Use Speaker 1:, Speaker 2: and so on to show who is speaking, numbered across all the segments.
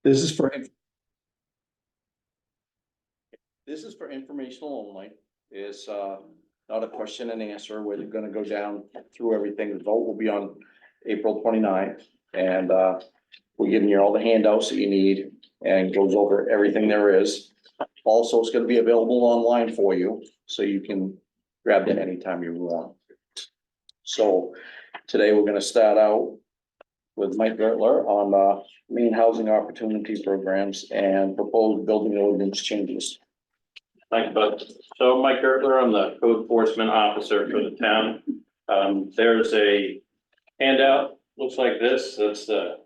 Speaker 1: This is for. This is for informational only. It's not a question and answer. We're gonna go down through everything. The vote will be on April 29th, and we're giving you all the handouts that you need and goes over everything there is. Also, it's gonna be available online for you, so you can grab it anytime you want. So today we're gonna start out with Mike Gertler on Maine Housing Opportunity Programs and proposed building ordinance changes.
Speaker 2: Thanks, Bud. So Mike Gertler, I'm the code enforcement officer for the town. There's a handout, looks like this. That's the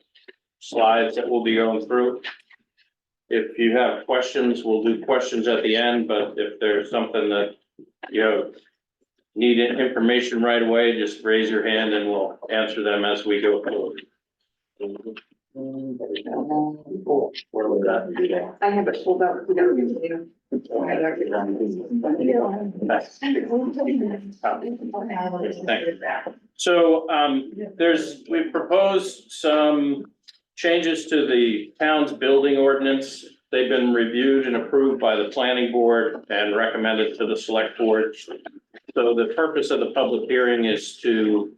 Speaker 2: slides that we'll be going through. If you have questions, we'll do questions at the end, but if there's something that you need information right away, just raise your hand and we'll answer them as we go forward. Where was that?
Speaker 3: I have it pulled up.
Speaker 2: So we've proposed some changes to the town's building ordinance. They've been reviewed and approved by the planning board and recommended to the select board. So the purpose of the public hearing is to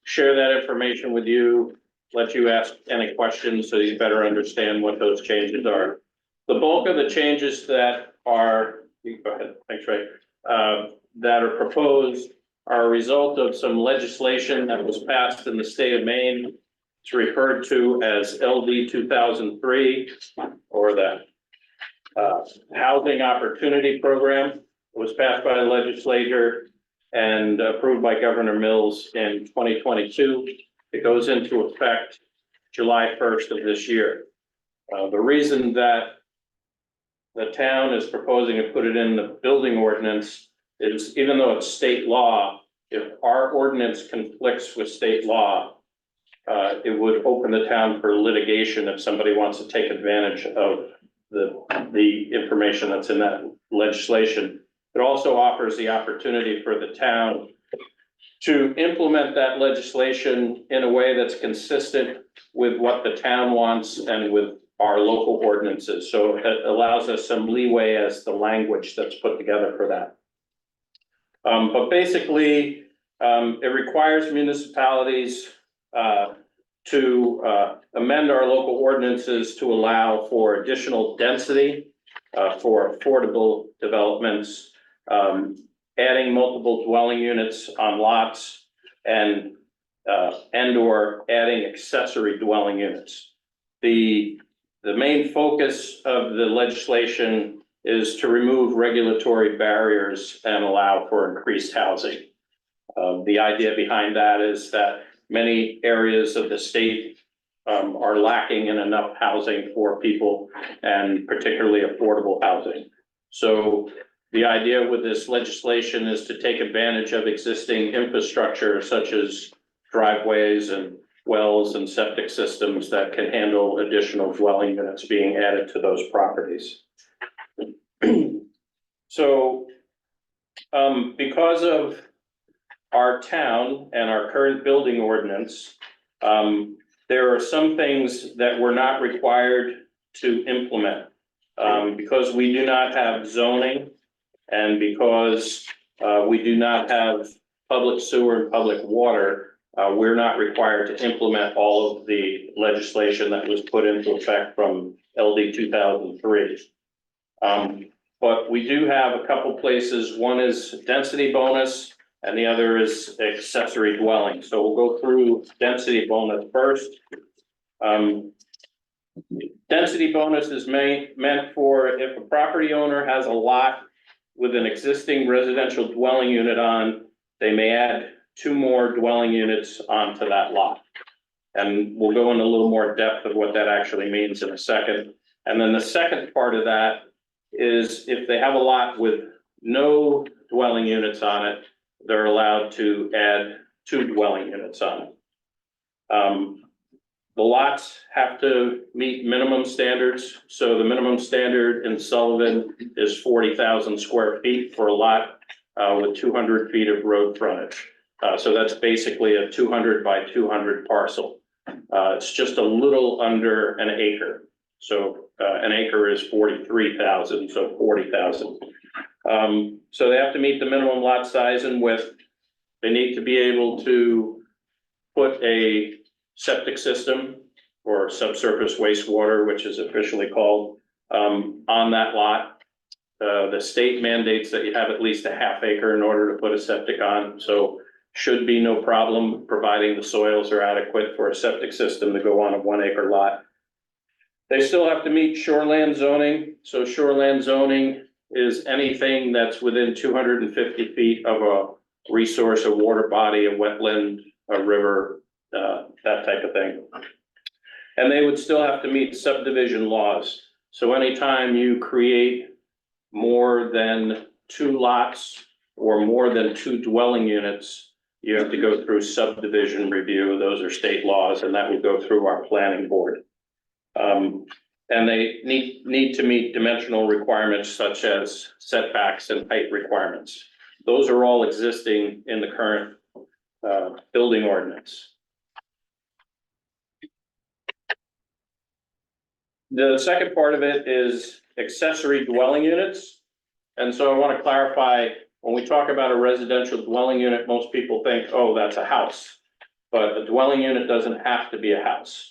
Speaker 2: share that information with you, let you ask any questions so you better understand what those changes are. The bulk of the changes that are, go ahead, thanks, Ray, that are proposed are a result of some legislation that was passed in the state of Maine. It's referred to as LD 2003, or the Housing Opportunity Program. It was passed by the legislature and approved by Governor Mills in 2022. It goes into effect July 1st of this year. The reason that the town is proposing to put it in the building ordinance is, even though it's state law, if our ordinance conflicts with state law, it would open the town for litigation if somebody wants to take advantage of the information that's in that legislation. It also offers the opportunity for the town to implement that legislation in a way that's consistent with what the town wants and with our local ordinances. So it allows us some leeway as the language that's put together for that. But basically, it requires municipalities to amend our local ordinances to allow for additional density for affordable developments, adding multiple dwelling units on lots, and or adding accessory dwelling units. The main focus of the legislation is to remove regulatory barriers and allow for increased housing. The idea behind that is that many areas of the state are lacking in enough housing for people, and particularly affordable housing. So the idea with this legislation is to take advantage of existing infrastructure such as driveways and wells and septic systems that can handle additional dwelling units being added to those properties. So because of our town and our current building ordinance, there are some things that we're not required to implement because we do not have zoning, and because we do not have public sewer and public water. We're not required to implement all of the legislation that was put into effect from LD 2003. But we do have a couple places. One is density bonus and the other is accessory dwelling. So we'll go through density bonus first. Density bonus is meant for if a property owner has a lot with an existing residential dwelling unit on, they may add 2 more dwelling units onto that lot. And we'll go into a little more depth of what that actually means in a second. And then the second part of that is if they have a lot with no dwelling units on it, they're allowed to add 2 dwelling units on it. The lots have to meet minimum standards. So the minimum standard in Sullivan is 40,000 square feet for a lot with 200 feet of road frontage. So that's basically a 200 by 200 parcel. It's just a little under an acre. So, an acre is 43,000, so 40,000. So they have to meet the minimum lot size and width. They need to be able to put a septic system or subsurface wastewater, which is officially called, on that lot. The state mandates that you have at least a half acre in order to put a septic on, so should be no problem, providing the soils are adequate for a septic system to go on a 1 acre lot. They still have to meet shoreland zoning, so shoreland zoning is anything that's within 250 feet of a resource, a water body, a wetland, a river, that type of thing. And they would still have to meet subdivision laws. So anytime you create more than 2 lots or more than 2 dwelling units, you have to go through subdivision review. Those are state laws, and that would go through our planning board. And they need to meet dimensional requirements such as setbacks and height requirements. Those are all existing in the current building ordinance. The second part of it is accessory dwelling units. And so I want to clarify, when we talk about a residential dwelling unit, most people think, oh, that's a house. But a dwelling unit doesn't have to be a house,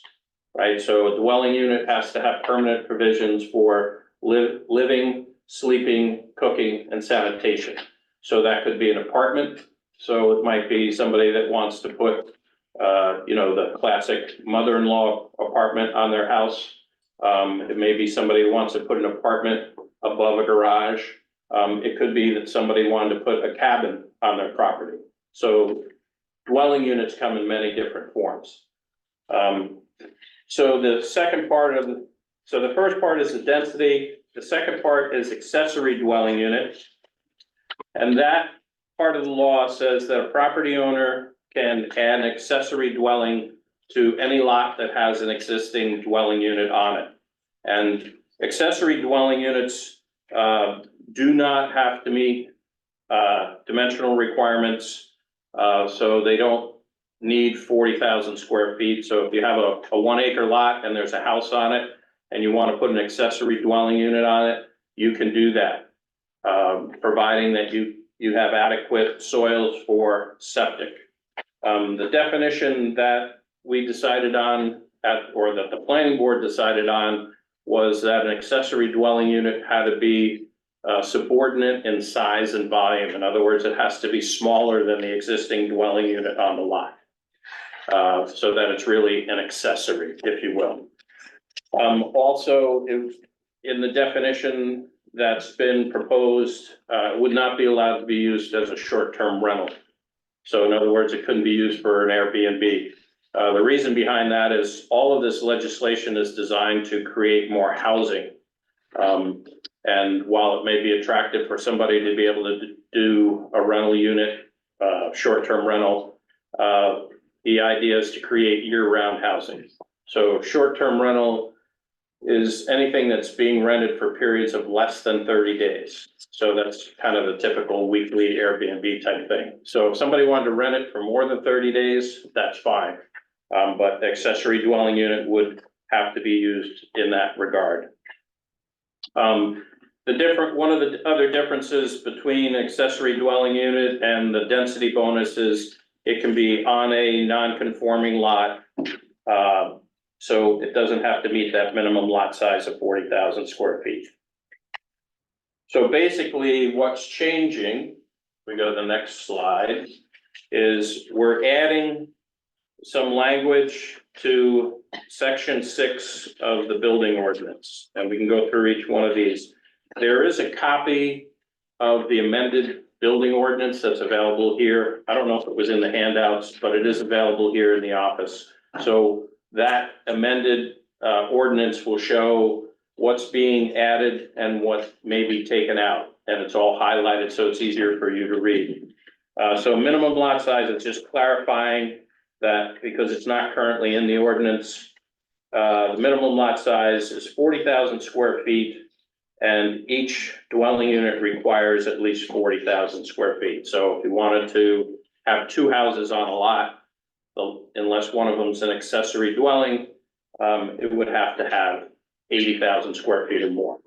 Speaker 2: right? So a dwelling unit has to have permanent provisions for living, sleeping, cooking, and sanitation. So that could be an apartment. So it might be somebody that wants to put, the classic mother-in-law apartment on their house. It may be somebody who wants to put an apartment above a garage. It could be that somebody wanted to put a cabin on their property. So dwelling units come in many different forms. So the first part is the density. The second part is accessory dwelling unit. And that part of the law says that a property owner can add an accessory dwelling to any lot that has an existing dwelling unit on it. And accessory dwelling units do not have to meet dimensional requirements, so they don't need 40,000 square feet. So if you have a 1 acre lot and there's a house on it and you want to put an accessory dwelling unit on it, you can do that, providing that you have adequate soils for septic. The definition that we decided on or that the planning board decided on was that an accessory dwelling unit had to be subordinate in size and volume. In other words, it has to be smaller than the existing dwelling unit on the lot. So that it's really an accessory, if you will. Also, in the definition that's been proposed, would not be allowed to be used as a short-term rental. So in other words, it couldn't be used for an Airbnb. The reason behind that is all of this legislation is designed to create more housing. And while it may be attractive for somebody to be able to do a rental unit, short-term rental, the idea is to create year-round housing. So short-term rental is anything that's being rented for periods of less than 30 days. So that's kind of the typical weekly Airbnb type thing. So if somebody wanted to rent it for more than 30 days, that's fine. But the accessory dwelling unit would have to be used in that regard. One of the other differences between accessory dwelling unit and the density bonus is it can be on a non-conforming lot. So it doesn't have to meet that minimum lot size of 40,000 square feet. So basically what's changing, we go to the next slide, is we're adding some language to section 6 of the building ordinance. And we can go through each one of these. There is a copy of the amended building ordinance that's available here. I don't know if it was in the handouts, but it is available here in the office. So that amended ordinance will show what's being added and what may be taken out. And it's all highlighted so it's easier for you to read. So minimum lot size, it's just clarifying that because it's not currently in the ordinance, the minimum lot size is 40,000 square feet and each dwelling unit requires at least 40,000 square feet. So if you wanted to have 2 houses on a lot, unless one of them's an accessory dwelling, it would have to have 80,000 square feet or more.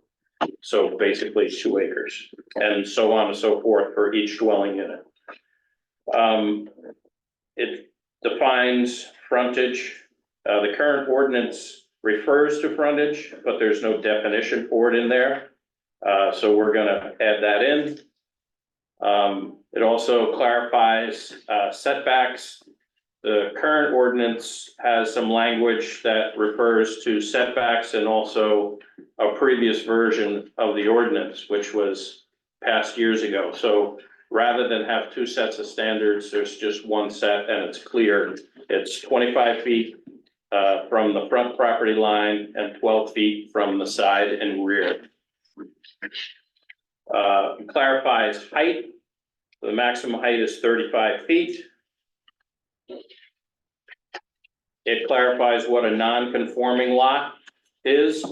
Speaker 2: So basically 2 acres, and so on and so forth for each dwelling unit. It defines frontage. The current ordinance refers to frontage, but there's no definition for it in there. So we're gonna add that in. It also clarifies setbacks. The current ordinance has some language that refers to setbacks and also a previous version of the ordinance, which was passed years ago. So rather than have 2 sets of standards, there's just 1 set and it's clear. It's 25 feet from the front property line and 12 feet from the side and rear. It clarifies height. The maximum height is 35 feet. It clarifies what a non-conforming lot is.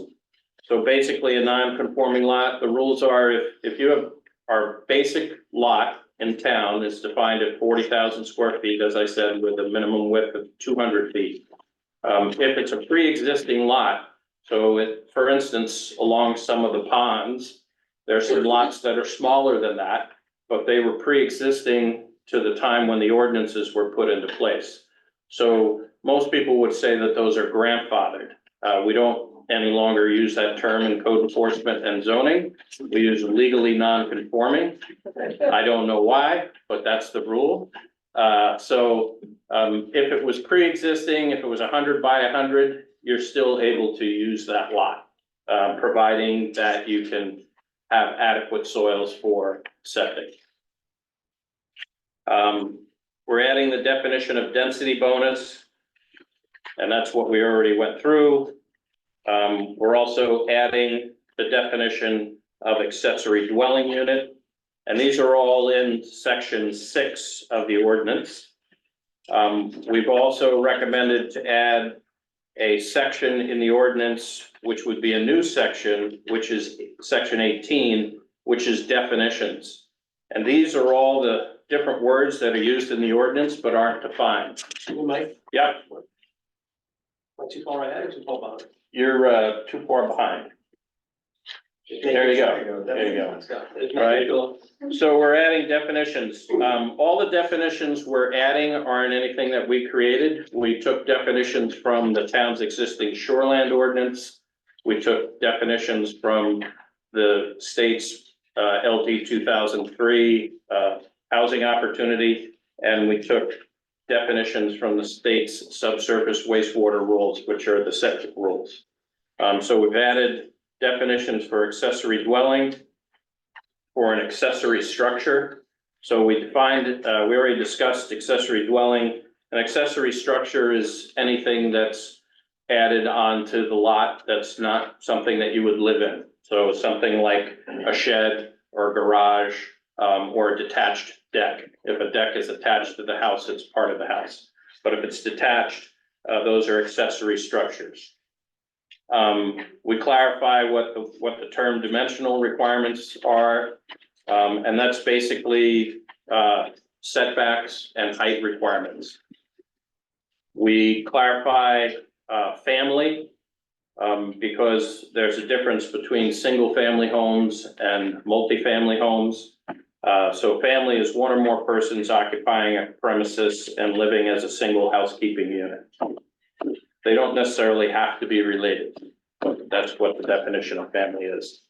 Speaker 2: So basically a non-conforming lot, the rules are if you have our basic lot in town is defined at 40,000 square feet, as I said, with a minimum width of 200 feet. If it's a pre-existing lot, so for instance, along some of the ponds, there's some lots that are smaller than that, but they were pre-existing to the time when the ordinances were put into place. So most people would say that those are grandfathered. We don't any longer use that term in code enforcement and zoning. We use legally non-conforming. I don't know why, but that's the rule. If it was pre-existing, if it was 100 by 100, you're still able to use that lot, providing that you can have adequate soils for septic. We're adding the definition of density bonus, and that's what we already went through. We're also adding the definition of accessory dwelling unit, and these are all in section 6 of the ordinance. We've also recommended to add a section in the ordinance, which would be a new section, which is section 18, which is definitions. And these are all the different words that are used in the ordinance but aren't defined.
Speaker 3: Mike,
Speaker 2: Yep,
Speaker 3: not too far ahead or too far behind?
Speaker 2: you're too far behind. There you go. There you go. Right. So we're adding definitions. All the definitions we're adding aren't anything that we created. We took definitions from the town's existing shoreland ordinance. We took definitions from the state's LD 2003 housing opportunity, and we took definitions from the state's subsurface wastewater rules, which are the septic rules. So we've added definitions for accessory dwelling, for an accessory structure. So we defined, we already discussed accessory dwelling. An accessory structure is anything that's added onto the lot that's not something that you would live in. So something like a shed or a garage, or a detached deck. If a deck is attached to the house, it's part of the house. But if it's detached, those are accessory structures. We clarify what the term dimensional requirements are, and that's basically setbacks and height requirements. We clarify family, because there's a difference between single-family homes and multifamily homes. So family is 1 or more persons occupying a premises and living as a single housekeeping unit. They don't necessarily have to be related, but that's what the definition of family is.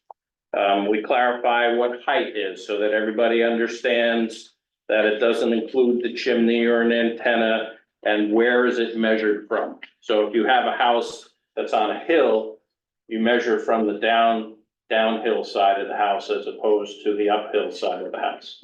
Speaker 2: We clarify what height is so that everybody understands that it doesn't include the chimney or an antenna, and where is it measured from. So if you have a house that's on a hill, you measure from the downhill side of the house as opposed to the uphill side of the house.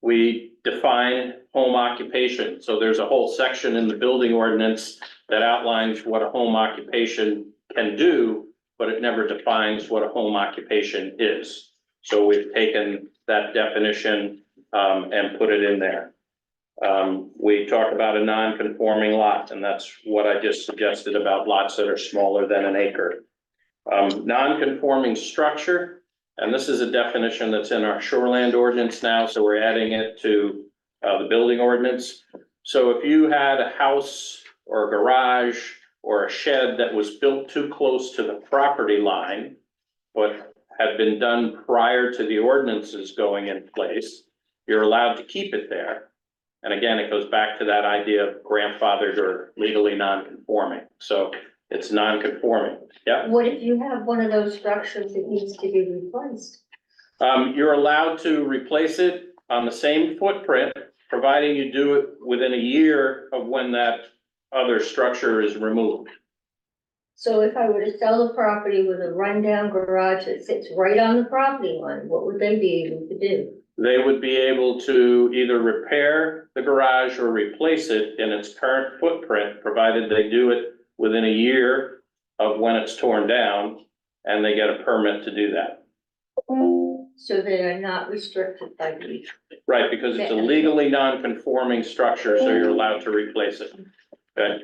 Speaker 2: We define home occupation. So there's a whole section in the building ordinance that outlines what a home occupation can do, but it never defines what a home occupation is. So we've taken that definition and put it in there. We talk about a non-conforming lot, and that's what I just suggested about lots that are smaller than an acre. Non-conforming structure, and this is a definition that's in our shoreland ordinance now, so we're adding it to the building ordinance. So if you had a house or a garage or a shed that was built too close to the property line, but had been done prior to the ordinances going in place, you're allowed to keep it there. And again, it goes back to that idea of grandfathered or legally non-conforming. So it's non-conforming. Yeah.
Speaker 4: What if you have one of those structures that needs to be replaced?
Speaker 2: You're allowed to replace it on the same footprint, providing you do it within a year of when that other structure is removed.
Speaker 4: So if I were to sell the property with a rundown garage that sits right on the property line, what would they be able to do?
Speaker 2: They would be able to either repair the garage or replace it in its current footprint, provided they do it within a year of when it's torn down, and they get a permit to do that.
Speaker 4: So they are not restricted by the.
Speaker 2: Right, because it's a legally non-conforming structure, so you're allowed to replace it. Okay?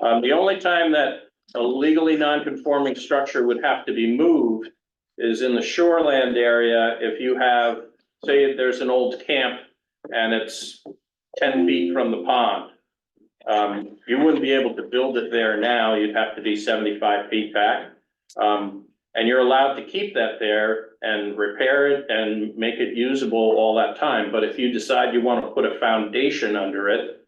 Speaker 2: The only time that a legally non-conforming structure would have to be moved is in the shoreland area. If you have, say there's an old camp and it's 10 feet from the pond. You wouldn't be able to build it there now. You'd have to be 75 feet back. And you're allowed to keep that there and repair it and make it usable all that time. But if you decide you want to put a foundation under it,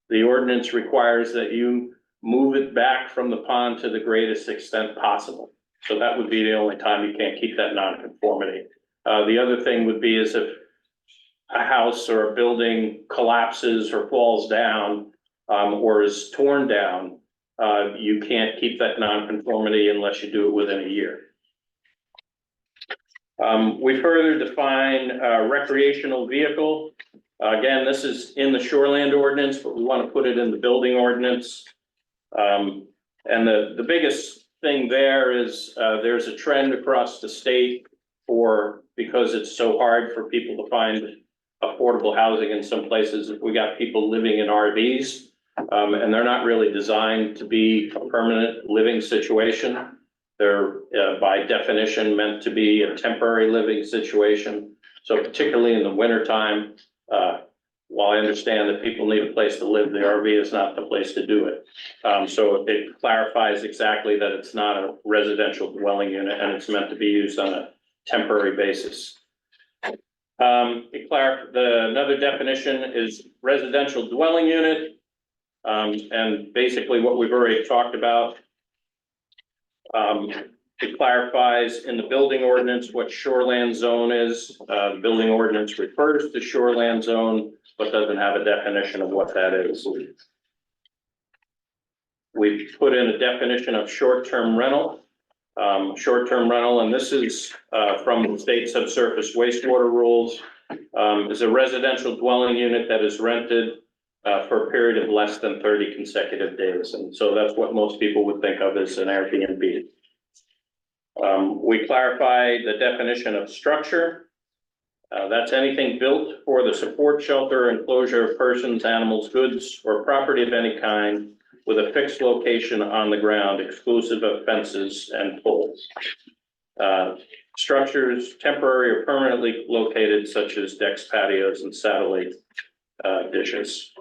Speaker 2: the ordinance requires that you move it back from the pond to the greatest extent possible. So that would be the only time you can't keep that nonconformity. The other thing would be is if a house or a building collapses or falls down, or is torn down, you can't keep that nonconformity unless you do it within a year. We further define recreational vehicle. Again, this is in the shoreland ordinance, but we want to put it in the building ordinance. And the biggest thing there is there's a trend across the state because it's so hard for people to find affordable housing in some places. We got people living in RVs, and they're not really designed to be a permanent living situation. They're by definition meant to be a temporary living situation. So particularly in the wintertime, while I understand that people need a place to live, the RV is not the place to do it. So it clarifies exactly that it's not a residential dwelling unit and it's meant to be used on a temporary basis. Another definition is residential dwelling unit. And basically what we've already talked about. It clarifies in the building ordinance what shoreland zone is. The building ordinance refers to shoreland zone, but doesn't have a definition of what that is. We've put in a definition of short-term rental. Short-term rental, and this is from the state subsurface wastewater rules, is a residential dwelling unit that is rented for a period of less than 30 consecutive days. And so that's what most people would think of as an Airbnb. We clarify the definition of structure. That's anything built for the support, shelter, enclosure of persons, animals, goods, or property of any kind with a fixed location on the ground, exclusive of fences and poles. Structures temporary or permanently located, such as decks, patios, and satellite dishes.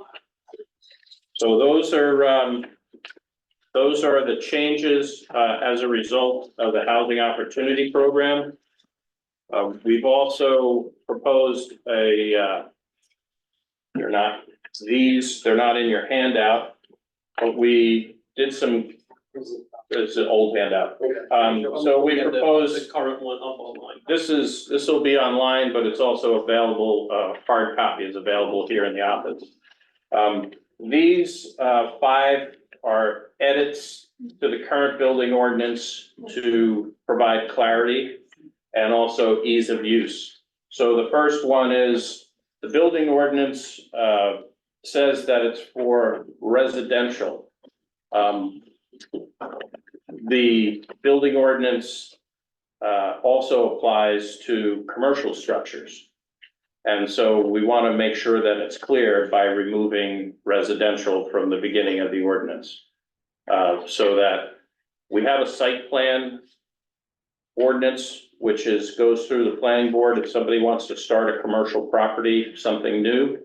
Speaker 2: So those are the changes as a result of the Housing Opportunity Program. We've also proposed they're not in your handout, but we did some, it's an old handout. So we proposed
Speaker 3: the current one up online.
Speaker 2: this will be online, but it's also available, hard copy is available here in the office. These 5 are edits to the current building ordinance to provide clarity and also ease of use. So the first one is the building ordinance says that it's for residential. The building ordinance also applies to commercial structures. And so we want to make sure that it's clear by removing residential from the beginning of the ordinance. So that we have a site plan ordinance, which goes through the planning board if somebody wants to start a commercial property, something new.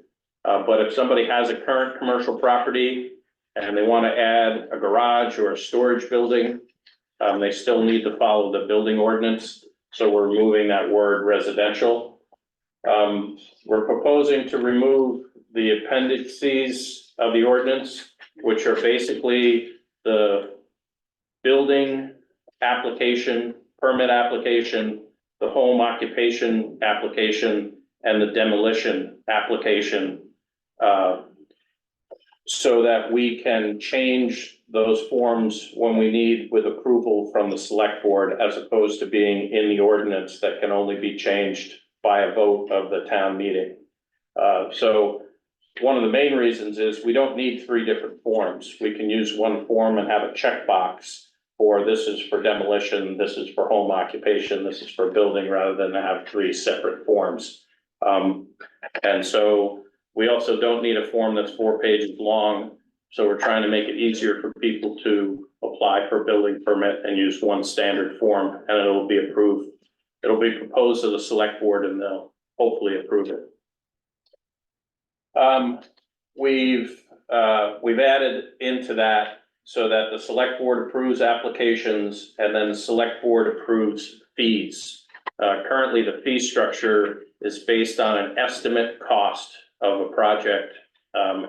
Speaker 2: But if somebody has a current commercial property and they want to add a garage or a storage building. They still need to follow the building ordinance, so we're removing that word residential. We're proposing to remove the appendices of the ordinance, which are basically the building application, permit application, the home occupation application, and the demolition application, so that we can change those forms when we need with approval from the select board, as opposed to being in the ordinance that can only be changed by a vote of the town meeting. So one of the main reasons is we don't need three different forms. We can use one form and have a checkbox for this is for demolition, this is for home occupation, this is for building, rather than have three separate forms. And so we also don't need a form that's 4 pages long. So we're trying to make it easier for people to apply for a building permit and use one standard form, and it'll be approved. It'll be proposed to the select board and they'll hopefully approve it. We've added into that so that the select board approves applications and then the select board approves fees. Currently, the fee structure is based on an estimate cost of a project.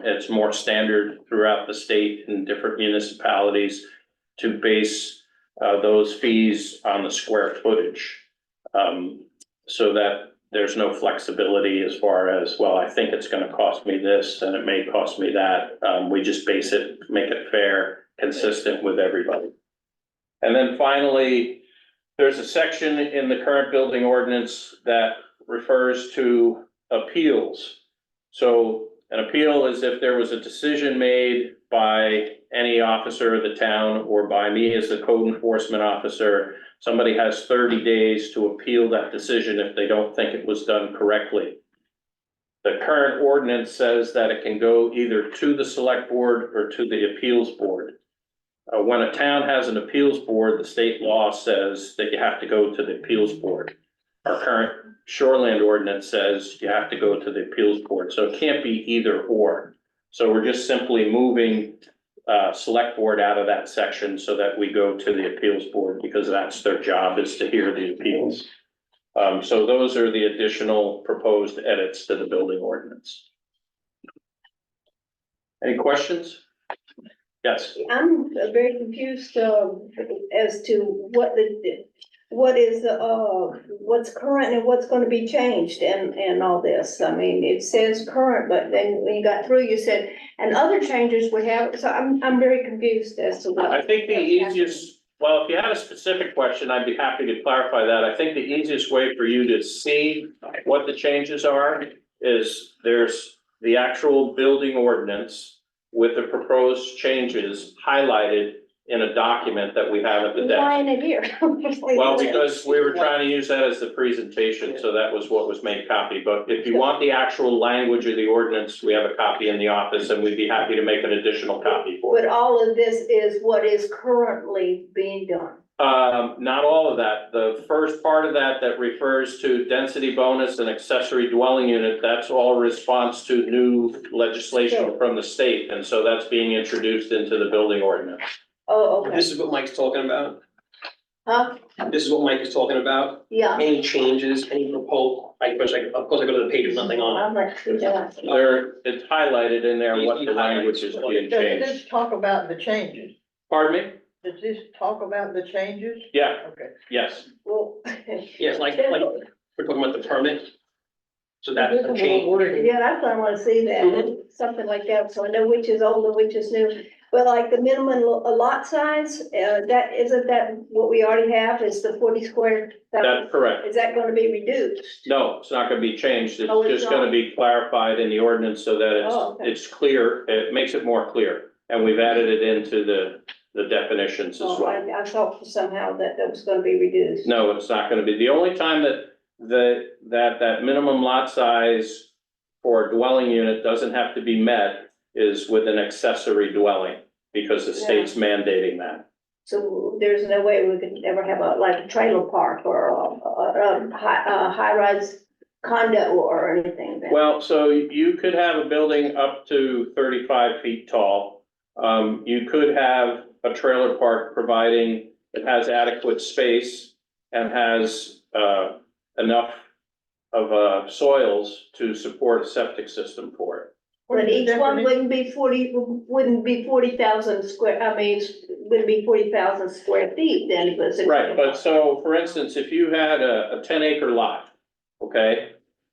Speaker 2: It's more standard throughout the state and different municipalities to base those fees on the square footage. So that there's no flexibility as far as, well, I think it's gonna cost me this and it may cost me that. We just base it, make it fair, consistent with everybody. And then finally, there's a section in the current building ordinance that refers to appeals. So an appeal is if there was a decision made by any officer of the town or by me as the code enforcement officer, somebody has 30 days to appeal that decision if they don't think it was done correctly. The current ordinance says that it can go either to the select board or to the appeals board. When a town has an appeals board, the state law says that you have to go to the appeals board. Our current shoreland ordinance says you have to go to the appeals board, so it can't be either or. So we're just simply moving select board out of that section so that we go to the appeals board, because that's their job, is to hear the appeals. So those are the additional proposed edits to the building ordinance. Any questions? Yes.
Speaker 5: I'm very confused as to what is what's current and what's gonna be changed and all this. I mean, it says current, but then when you got through, you said, and other changes we have, so I'm very confused as to what.
Speaker 2: I think the easiest, well, if you had a specific question, I'd be happy to clarify that. I think the easiest way for you to see what the changes are is there's the actual building ordinance with the proposed changes highlighted in a document that we have at the desk.
Speaker 5: Why in it here?
Speaker 2: Well, because we were trying to use that as the presentation, so that was what was made copy. But if you want the actual language of the ordinance, we have a copy in the office and we'd be happy to make an additional copy for
Speaker 5: But
Speaker 2: it.
Speaker 5: all of this is what is currently being done.
Speaker 2: Not all of that. The first part of that refers to density bonus and accessory dwelling unit, that's all response to new legislation from the state. And so that's being introduced into the building ordinance.
Speaker 5: Oh, okay.
Speaker 3: This is what Mike's talking about.
Speaker 5: Huh?
Speaker 3: This is what Mike is talking about.
Speaker 5: Yeah.
Speaker 3: Any changes, any proposed, of course I go to the page, there's nothing on
Speaker 5: I'm like, yeah.
Speaker 2: It's highlighted in there what the language is being
Speaker 6: Does
Speaker 2: changed.
Speaker 6: this talk about the changes?
Speaker 2: Pardon me?
Speaker 6: Does this talk about the changes?
Speaker 2: Yeah,
Speaker 6: Okay.
Speaker 2: yes.
Speaker 5: Well.
Speaker 3: it. Yeah, like, we're talking about the permit. So that's
Speaker 6: This
Speaker 3: a
Speaker 6: is
Speaker 3: change.
Speaker 6: what we're-
Speaker 5: Yeah, that's why I wanna see that, something like that, so I know which is old and which is new. But like the minimum lot size, that, isn't that what we already have, is the 40 square?
Speaker 2: That's correct.
Speaker 5: Is that gonna be reduced?
Speaker 2: No, it's not gonna be changed. It's
Speaker 5: Oh, it's
Speaker 2: just gonna
Speaker 5: not?
Speaker 2: be clarified in the ordinance so that
Speaker 5: Oh, okay.
Speaker 2: it's clear. It makes it more clear. And we've added it into the definitions as
Speaker 5: Oh,
Speaker 2: well.
Speaker 5: I thought somehow that was gonna be reduced.
Speaker 2: No, it's not gonna be. The only time that minimum lot size for a dwelling unit doesn't have to be met is with an accessory dwelling, because the state's mandating that.
Speaker 5: So there's no way we could ever have a trailer park or a high-rise condo or anything then?
Speaker 2: Well, so you could have a building up to 35 feet tall. You could have a trailer park providing it has adequate space and has, enough of, soils to support a septic system for it.
Speaker 5: But each one wouldn't be 40,000 square, I mean, wouldn't be 40,000 square feet then, because.
Speaker 2: Right, but so, for instance, if you had a 10-acre lot, okay?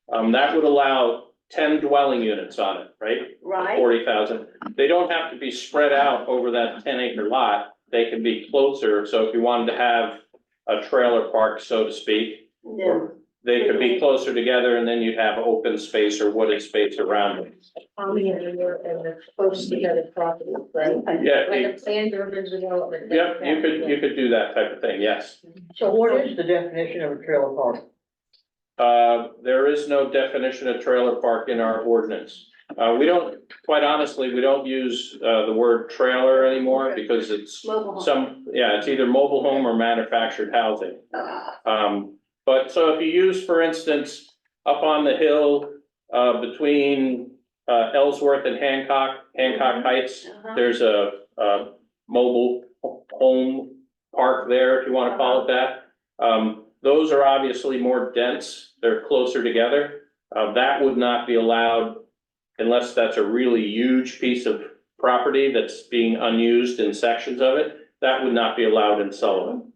Speaker 2: That would allow 10 dwelling units on it, right?
Speaker 5: Right,
Speaker 2: 40,000. They don't have to be spread out over that 10-acre lot. They can be closer, so if you wanted to have a trailer park, so to speak,
Speaker 5: then,
Speaker 2: they could be closer together and then you'd have open space or wooded space around them.
Speaker 4: How many are there and the close together properties, right?
Speaker 2: Yeah,
Speaker 4: Like
Speaker 2: you-
Speaker 4: a planned urban development.
Speaker 2: yep, you could do that type of thing, yes.
Speaker 6: So what is the definition of a trailer park?
Speaker 2: There is no definition of trailer park in our ordinance. We don't, quite honestly, we don't use, the word trailer anymore because it's
Speaker 5: mobile home.
Speaker 2: it's either mobile home or manufactured housing. But so if you use, for instance, up on the hill, between, Ellsworth and Hancock Heights,
Speaker 5: Uh-huh.
Speaker 2: there's a mobile home park there, if you wanna call it that. Those are obviously more dense, they're closer together. That would not be allowed unless that's a really huge piece of property that's being unused in sections of it. That would not be allowed in Sullivan.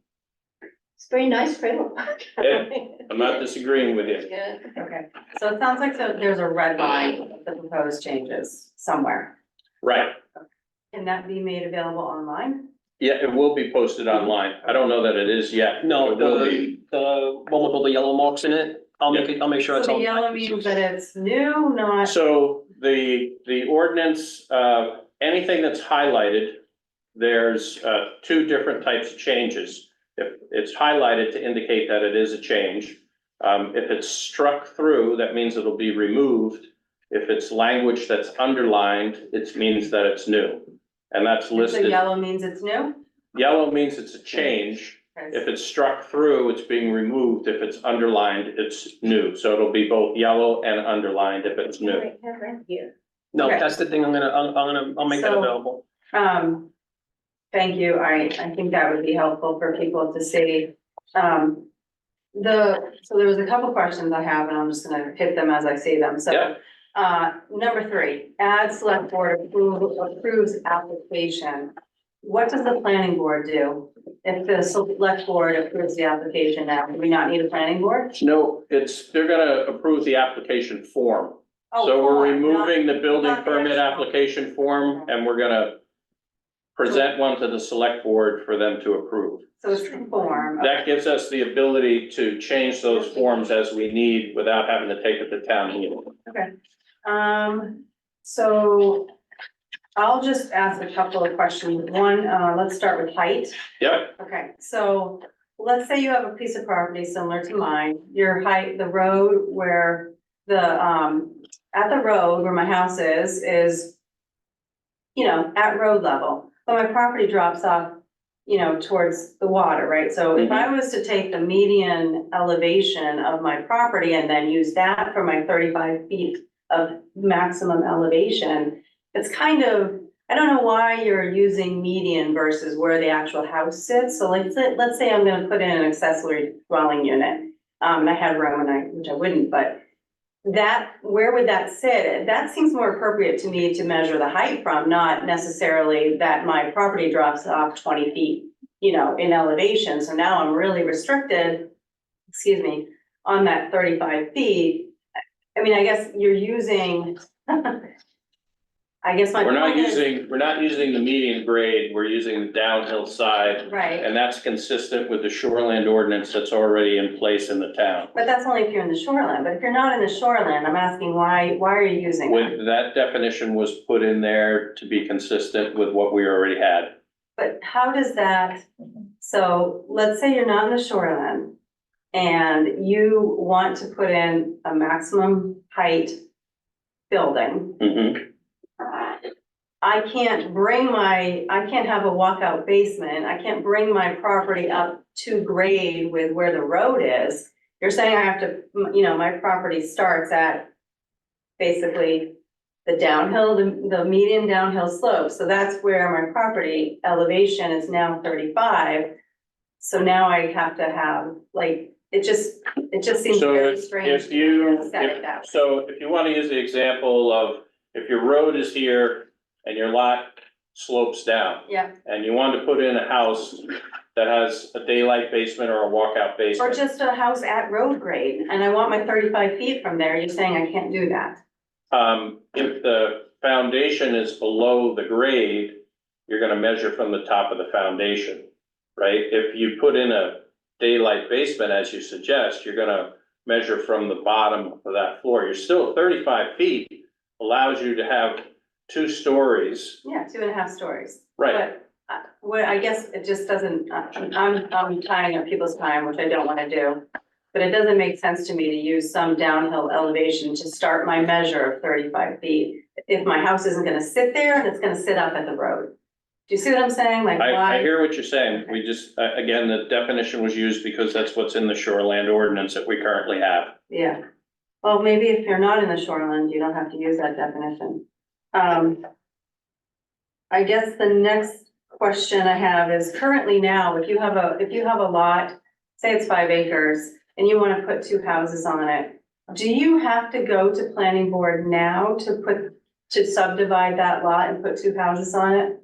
Speaker 5: It's very nice trailer park.
Speaker 2: Yeah. I'm not disagreeing with you.
Speaker 5: Yeah.
Speaker 7: Okay, so it sounds like there's a red line of the proposed changes somewhere.
Speaker 2: Right,
Speaker 7: Can that be made available online?
Speaker 2: yeah, it will be posted online. I don't know that it is yet.
Speaker 3: No,
Speaker 2: It will be.
Speaker 3: the one with all the yellow marks in it, I'll make sure
Speaker 7: So
Speaker 3: it's
Speaker 7: the
Speaker 3: on.
Speaker 7: yellow means that it's new, not,
Speaker 2: So the ordinance, anything that's highlighted, there's, two different types of changes. If it's highlighted to indicate that it is a change, if it's struck through, that means it'll be removed. If it's language that's underlined, it means that it's new. And that's
Speaker 7: so
Speaker 2: listed.
Speaker 7: yellow means it's new?
Speaker 2: Yellow means it's a change.
Speaker 7: Okay.
Speaker 2: If it's struck through, it's being removed. If it's underlined, it's new. So it'll be both yellow and underlined if it's new.
Speaker 5: Right, have that here.
Speaker 3: No,
Speaker 7: Okay.
Speaker 3: that's the thing, I'll make that
Speaker 7: So-
Speaker 3: available.
Speaker 7: Thank you, I think that would be helpful for people to see. So there was a couple questions I have, and I'm just gonna hit them as I see them, so.
Speaker 2: Yeah.
Speaker 7: Number 3, add select board approves application. What does the planning board do? If the select board approves the application now, do we not need a planning board?
Speaker 2: No, they're gonna approve the application form.
Speaker 7: Oh,
Speaker 2: So we're
Speaker 7: form, not-
Speaker 2: removing the building
Speaker 7: not the
Speaker 2: permit
Speaker 7: actual-
Speaker 2: application form and we're gonna present one to the select board for them to approve.
Speaker 7: So it's the form.
Speaker 2: That gives us the ability to change those forms as we need without having to take it to town meeting.
Speaker 7: Okay, so I'll just ask a couple of questions. One, let's start with height.
Speaker 2: Yep,
Speaker 7: Okay, so let's say you have a piece of property similar to mine, your height, the road where at the road where my house is, at road level, but my property drops off, towards the water, right? So if I was to take the median elevation of my property and then use that for my 35 feet of maximum elevation, it's kind of, I don't know why you're using median versus where the actual house sits. So let's say I'm gonna put in an accessory dwelling unit. And I had room which I wouldn't, but where would that sit? That seems more appropriate to me to measure the height from, not necessarily that my property drops off 20 feet, in elevation. So now I'm really restricted, on that 35 feet. I mean, I guess you're using, I guess my
Speaker 2: we're not
Speaker 7: point is-
Speaker 2: using the median grade, we're using the downhill side.
Speaker 7: Right,
Speaker 2: And that's consistent with the shoreland ordinance that's already in place in the town.
Speaker 7: but that's only if you're in the shoreline, but if you're not in the shoreline, I'm asking why are you using that?
Speaker 2: With that definition was put in there to be consistent with what we already had.
Speaker 7: But how does that, so let's say you're not in the shoreline and you want to put in a maximum height building.
Speaker 2: Mhm.
Speaker 7: I can't have a walkout basement, I can't bring my property up to grade with where the road is. You're saying I have to, my property starts at basically the median downhill slope, so that's where my property elevation is now 35. So now I have to have, like, it just seems
Speaker 2: So
Speaker 7: very
Speaker 2: if
Speaker 7: strange. to
Speaker 2: you,
Speaker 7: set it that way.
Speaker 2: so if you wanna use the example of, if your road is here and your lot slopes down,
Speaker 7: Yeah,
Speaker 2: and you want to put in a house that has a daylight basement or a walkout
Speaker 7: or
Speaker 2: basement.
Speaker 7: just a house at road grade, and I want my 35 feet from there, you're saying I can't do that?
Speaker 2: If the foundation is below the grade, you're gonna measure from the top of the foundation, right? If you put in a daylight basement, as you suggest, you're gonna measure from the bottom of that floor. You're still 35 feet, allows you to have 2 stories,
Speaker 7: Yeah, 2.5 stories.
Speaker 2: right?
Speaker 7: But, what, I guess it just doesn't, I'm tying up people's time, which I don't wanna do. But it doesn't make sense to me to use some downhill elevation to start my measure of 35 feet. If my house isn't gonna sit there and it's gonna sit up at the road. Do you see what I'm saying? Like,
Speaker 2: I
Speaker 7: why?
Speaker 2: hear what you're saying. We just, again, the definition was used because that's what's in the shoreland ordinance that we currently have.
Speaker 7: Yeah. Well, maybe if you're not in the shoreline, you don't have to use that definition. I guess the next question I have is currently now, if you have a lot, say it's 5 acres, and you wanna put 2 houses on it, do you have to go to planning board now to subdivide that lot and put 2 houses on it?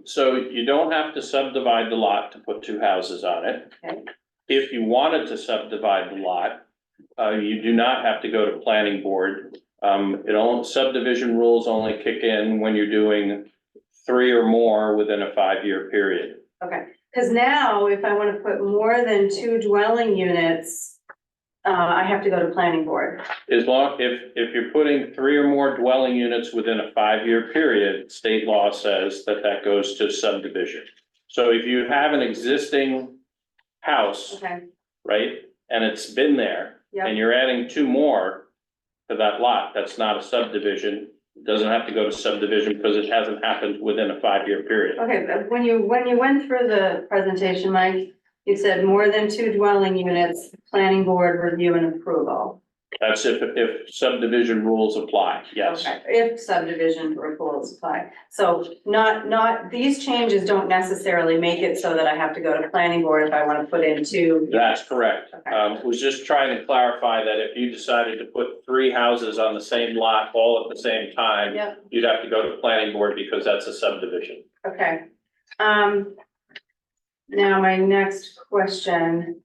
Speaker 2: So you don't have to subdivide the lot to put 2 houses on it.
Speaker 7: Okay.
Speaker 2: If you wanted to subdivide the lot, you do not have to go to planning board. Subdivision rules only kick in when you're doing 3 or more within a 5-year period.
Speaker 7: Okay, cause now if I wanna put more than 2 dwelling units, I have to go to planning board.
Speaker 2: If you're putting 3 or more dwelling units within a 5-year period, state law says that goes to subdivision. So if you have an existing house,
Speaker 7: Okay,
Speaker 2: right, and it's been there,
Speaker 7: Yep.
Speaker 2: and you're adding 2 more to that lot, that's not a subdivision. It doesn't have to go to subdivision because it hasn't happened within a 5-year period.
Speaker 7: okay, but when you went through the presentation, Mike, you said more than 2 dwelling units, planning board review and approval.
Speaker 2: That's if subdivision rules apply, yes.
Speaker 7: Okay, if subdivision rules apply. So not, these changes don't necessarily make it so that I have to go to planning board if I wanna put in 2.
Speaker 2: That's correct.
Speaker 7: Okay.
Speaker 2: Was just trying to clarify that if you decided to put 3 houses on the same lot all at the same time,
Speaker 7: Yep,
Speaker 2: you'd have to go to planning board because that's a subdivision.
Speaker 7: okay. Now my next question.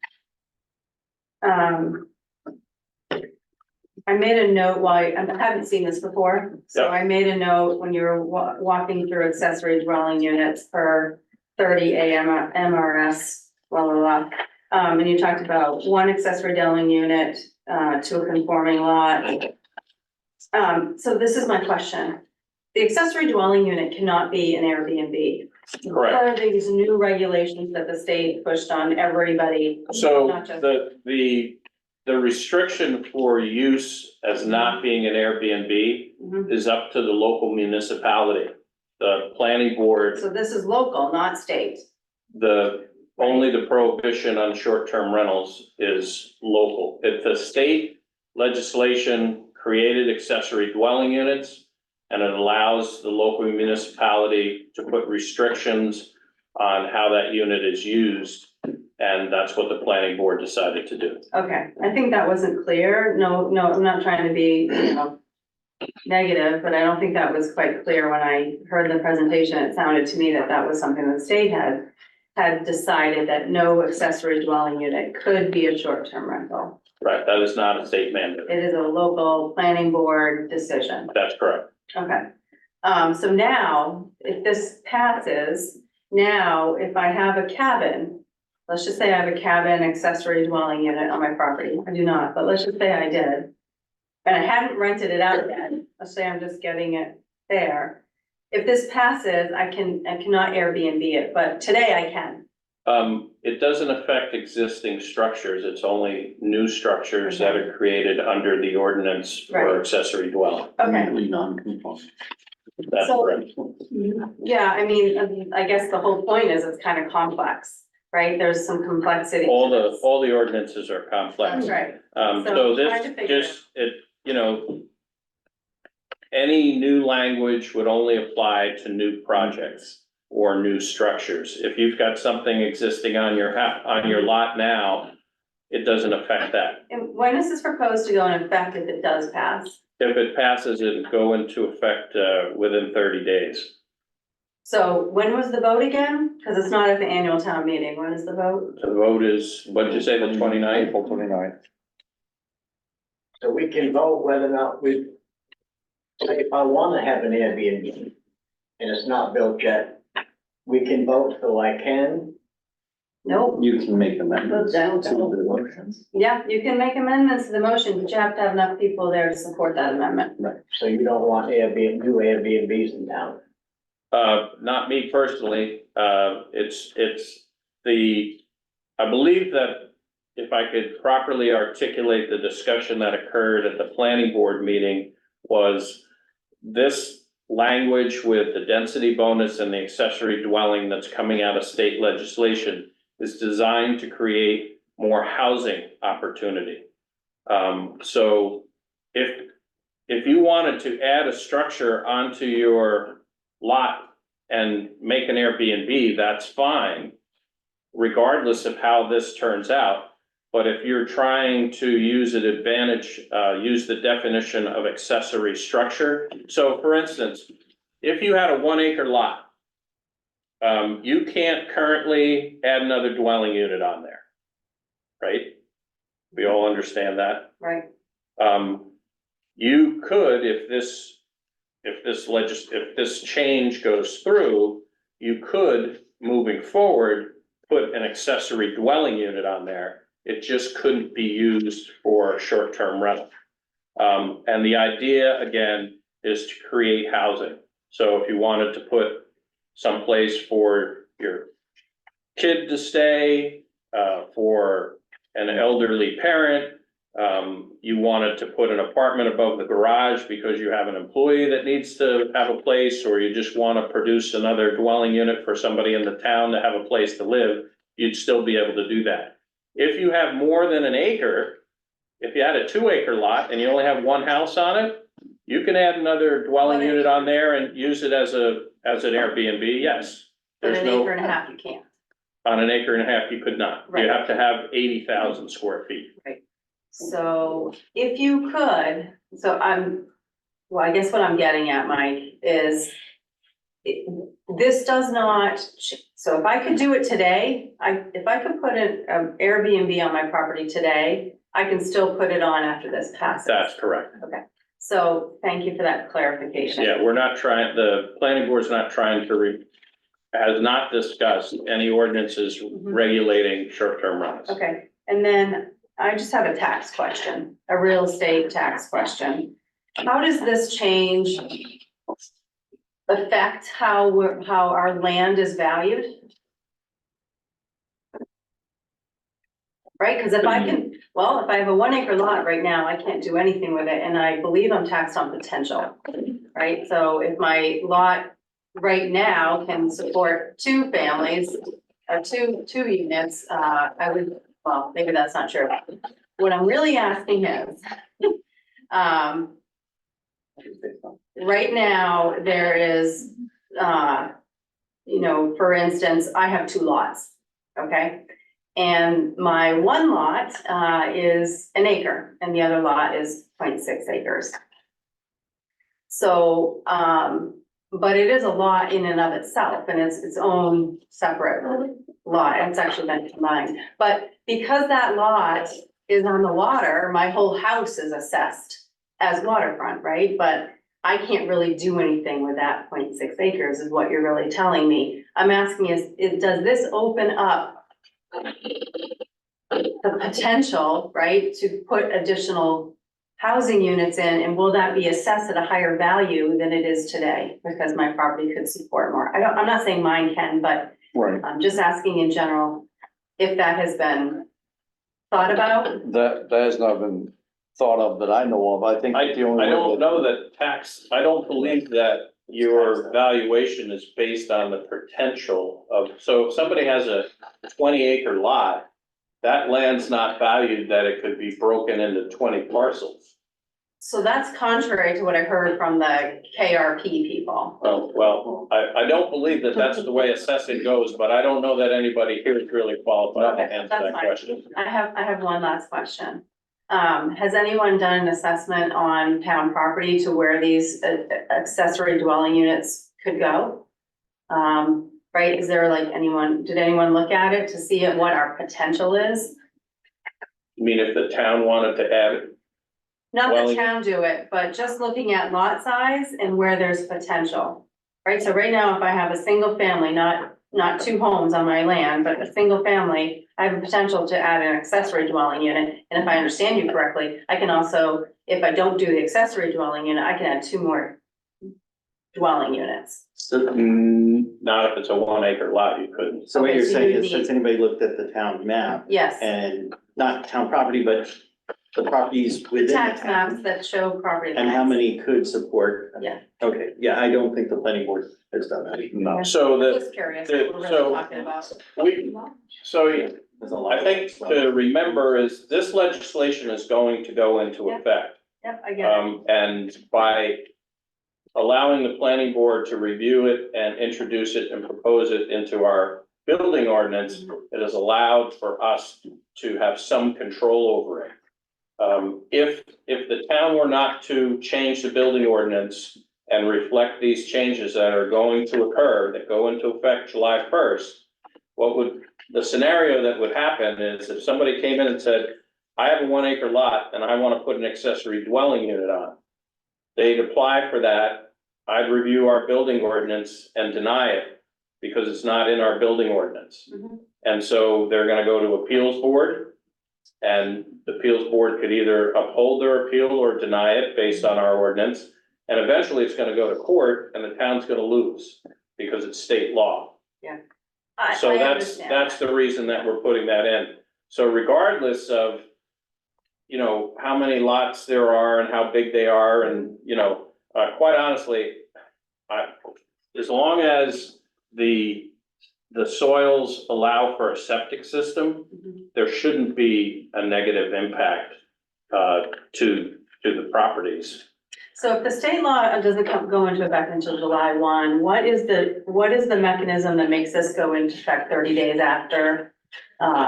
Speaker 7: I made a note I haven't seen this before, so
Speaker 2: Yep.
Speaker 7: I made a note when you were walking through accessory dwelling units per 30 MRS, blah, blah, blah. And you talked about 1 accessory dwelling unit, to a conforming lot. So this is my question. The accessory dwelling unit cannot be an Airbnb.
Speaker 2: Correct.
Speaker 7: What are these new regulations that the state pushed on everybody?
Speaker 2: So
Speaker 7: Not just-
Speaker 2: the restriction for use as not being an Airbnb
Speaker 7: Mhm.
Speaker 2: is up to the local municipality. The planning board,
Speaker 7: So this is local, not state.
Speaker 2: only the prohibition on short-term rentals is local. If the state legislation created accessory dwelling units and it allows the local municipality to put restrictions on how that unit is used, and that's what the planning board decided to do.
Speaker 7: Okay, I think that wasn't clear. No, I'm not trying to be, negative, but I don't think that was quite clear when I heard the presentation. It sounded to me that was something the state had decided that no accessory dwelling unit could be a short-term rental.
Speaker 2: Right, that is not a state mandate.
Speaker 7: It is a local planning board decision.
Speaker 2: That's correct.
Speaker 7: Okay, so now, if this passes, now, if I have a cabin, let's just say I have a cabin accessory dwelling unit on my property, I do not, but let's just say I did. And I haven't rented it out yet, let's say I'm just getting it there. If this passes, I cannot Airbnb it, but today I can.
Speaker 2: It doesn't affect existing structures, it's only new structures that are created under the ordinance for
Speaker 7: Right.
Speaker 2: accessory dwelling.
Speaker 7: Okay,
Speaker 1: Non-conforming.
Speaker 2: That's
Speaker 7: So-
Speaker 2: correct.
Speaker 7: yeah, I mean, I guess the whole point is it's kind of complex, right? There's some complexity. to
Speaker 2: All
Speaker 7: this.
Speaker 2: the ordinances are complex.
Speaker 7: That's right.
Speaker 2: So
Speaker 7: So
Speaker 2: this
Speaker 7: trying to figure
Speaker 2: just, it, you know, any new language would only apply to new projects or new structures. If you've got something existing on your lot now, it doesn't affect that.
Speaker 7: And when is this proposed to go in effect if it does pass?
Speaker 2: If it passes, it'll go into effect, within 30 days.
Speaker 7: So when was the vote again? Because it's not at the annual town meeting. When is the vote?
Speaker 2: The vote is, what did you say, the 29th?
Speaker 1: April 29th.
Speaker 6: So we can vote whether or not if I wanna have an Airbnb and it's not built yet, we can vote so I can.
Speaker 7: Nope.
Speaker 1: You can make amendments to
Speaker 5: down
Speaker 1: the
Speaker 5: to-
Speaker 1: motions.
Speaker 7: Yeah, you can make amendments to the motion, but you have to have enough people there to support that amendment.
Speaker 6: So you don't want new Airbnbs in town.
Speaker 2: Not me personally, it's I believe that if I could properly articulate the discussion that occurred at the planning board meeting was this language with the density bonus and the accessory dwelling that's coming out of state legislation is designed to create more housing opportunity. So if you wanted to add a structure onto your lot and make an Airbnb, that's fine, regardless of how this turns out. But if you're trying to use an advantage, use the definition of accessory structure. So for instance, if you had a 1 acre lot, you can't currently add another dwelling unit on there, right? We all understand that.
Speaker 7: Right.
Speaker 2: You could, if this change goes through, you could, moving forward, put an accessory dwelling unit on there. It just couldn't be used for short-term rental. And the idea, again, is to create housing. So if you wanted to put someplace for your kid to stay, for an elderly parent, you wanted to put an apartment above the garage because you have an employee that needs to have a place, or you just want to produce another dwelling unit for somebody in the town to have a place to live, you'd still be able to do that. If you have more than an acre, if you had a 2 acre lot and you only have one house on it, you can add another dwelling unit on there and use it as an Airbnb, yes.
Speaker 7: But
Speaker 2: There's
Speaker 7: an
Speaker 2: no,
Speaker 7: acre and a half, you can't.
Speaker 2: on an acre and a half, you could not. You
Speaker 7: Right.
Speaker 2: have to have 80,000 square feet.
Speaker 7: So if you could, well, I guess what I'm getting at, Mike, is this does not, so if I could do it today, if I could put an Airbnb on my property today, I can still put it on after this passes.
Speaker 2: That's correct.
Speaker 7: So thank you for that clarification.
Speaker 2: Yeah, we're not trying, the planning board's not trying to has not discussed any ordinances regulating short-term rentals.
Speaker 7: Okay, and then I just have a tax question, a real estate tax question. How does this change affect how our land is valued? Right, because if I have a 1 acre lot right now, I can't do anything with it, and I believe I'm taxed on potential. Right, so if my lot right now can support 2 families or two units, I would, well, maybe that's not true. What I'm really asking is, right now, there is, for instance, I have 2 lots, okay? And my one lot, is an acre and the other lot is 0.6 acres. So, but it is a lot in and of itself and it's its own separate lot. It's actually been combined. But because that lot is on the water, my whole house is assessed as waterfront, right? But I can't really do anything with that 0.6 acres is what you're really telling me. I'm asking does this open up the potential, right, to put additional housing units in, and will that be assessed at a higher value than it is today? Because my property could support more. I'm not saying mine can, but
Speaker 1: Right.
Speaker 7: I'm just asking in general if that has been thought about.
Speaker 1: That has not been thought of that I know of. I think.
Speaker 2: I
Speaker 1: the only
Speaker 2: don't
Speaker 1: way
Speaker 2: know that I don't believe that your valuation is based on the potential of, so if somebody has a 20 acre lot, that land's not valued that it could be broken into 20 parcels.
Speaker 7: So that's contrary to what I heard from the KRP people.
Speaker 2: Oh, well, I don't believe that that's the way assessing goes, but I don't know that anybody here is really qualified to
Speaker 7: Okay,
Speaker 2: answer
Speaker 7: that's
Speaker 2: that
Speaker 7: fine.
Speaker 2: question.
Speaker 7: I have one last question. Has anyone done an assessment on town property to where these accessory dwelling units could go? Right, is there like did anyone look at it to see what our potential is?
Speaker 2: I mean, if the town wanted to add it,
Speaker 7: Not the
Speaker 2: Dwelling-
Speaker 7: town do it, but just looking at lot size and where there's potential. Right, so right now, if I have a single family, not two homes on my land, but a single family, I have a potential to add an accessory dwelling unit. And if I understand you correctly, I can also, if I don't do the accessory dwelling unit, I can add two more dwelling units.
Speaker 2: not if it's a 1 acre lot, you couldn't.
Speaker 8: So what
Speaker 7: Okay,
Speaker 8: you're
Speaker 7: so
Speaker 8: saying
Speaker 7: you
Speaker 8: is, has
Speaker 7: need-
Speaker 8: anybody looked at the town map
Speaker 7: Yes,
Speaker 8: and not town property, but the properties
Speaker 7: the
Speaker 8: within the
Speaker 7: tax maps
Speaker 8: town?
Speaker 7: that show property
Speaker 8: And how
Speaker 7: lines.
Speaker 8: many could support?
Speaker 7: Yeah.
Speaker 8: Okay, yeah, I don't think the planning board has done that.
Speaker 1: No.
Speaker 2: So that,
Speaker 7: Just curious what we're
Speaker 2: so-
Speaker 7: really talking about.
Speaker 2: so
Speaker 8: There's a lot.
Speaker 2: I think to remember is this legislation is going to go into
Speaker 7: Yeah.
Speaker 2: effect.
Speaker 7: Yep, I get it.
Speaker 2: And by allowing the planning board to review it and introduce it and propose it into our building ordinance, it is allowed for us to have some control over it. If the town were not to change the building ordinance and reflect these changes that are going to occur, that go into effect July 1st, the scenario that would happen is if somebody came in and said, I have a 1 acre lot and I want to put an accessory dwelling unit on. They'd apply for that. I'd review our building ordinance and deny it because it's not in our building ordinance.
Speaker 7: Mhm.
Speaker 2: And so they're gonna go to appeals board. And the appeals board could either uphold their appeal or deny it based on our ordinance. And eventually it's gonna go to court and the town's gonna lose because it's state law. So
Speaker 7: I
Speaker 2: that's
Speaker 7: understand.
Speaker 2: the reason that we're putting that in. So regardless of, how many lots there are and how big they are and, quite honestly, as long as the soils allow for a septic system,
Speaker 7: Mhm.
Speaker 2: there shouldn't be a negative impact, to the properties.
Speaker 7: So if the state law doesn't go into effect until July 1, what is the mechanism that makes this go into effect 30 days after,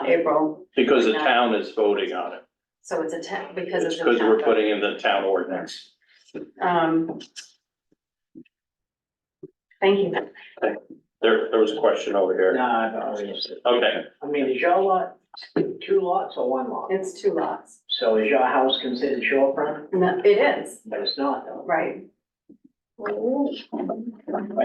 Speaker 7: April?
Speaker 2: Because the town is voting on it.
Speaker 7: So it's because
Speaker 2: It's
Speaker 7: it's a
Speaker 2: because we're
Speaker 7: town
Speaker 2: putting in the town ordinance.
Speaker 7: vote. Thank you.
Speaker 2: There was a question over here.
Speaker 6: No, I've already said.
Speaker 2: Okay,
Speaker 6: I mean, is your lot 2 lots or 1 lot?
Speaker 7: It's 2 lots.
Speaker 6: So is your house considered shorefront?
Speaker 7: No, it is,
Speaker 6: But it's not though.
Speaker 7: right.
Speaker 6: But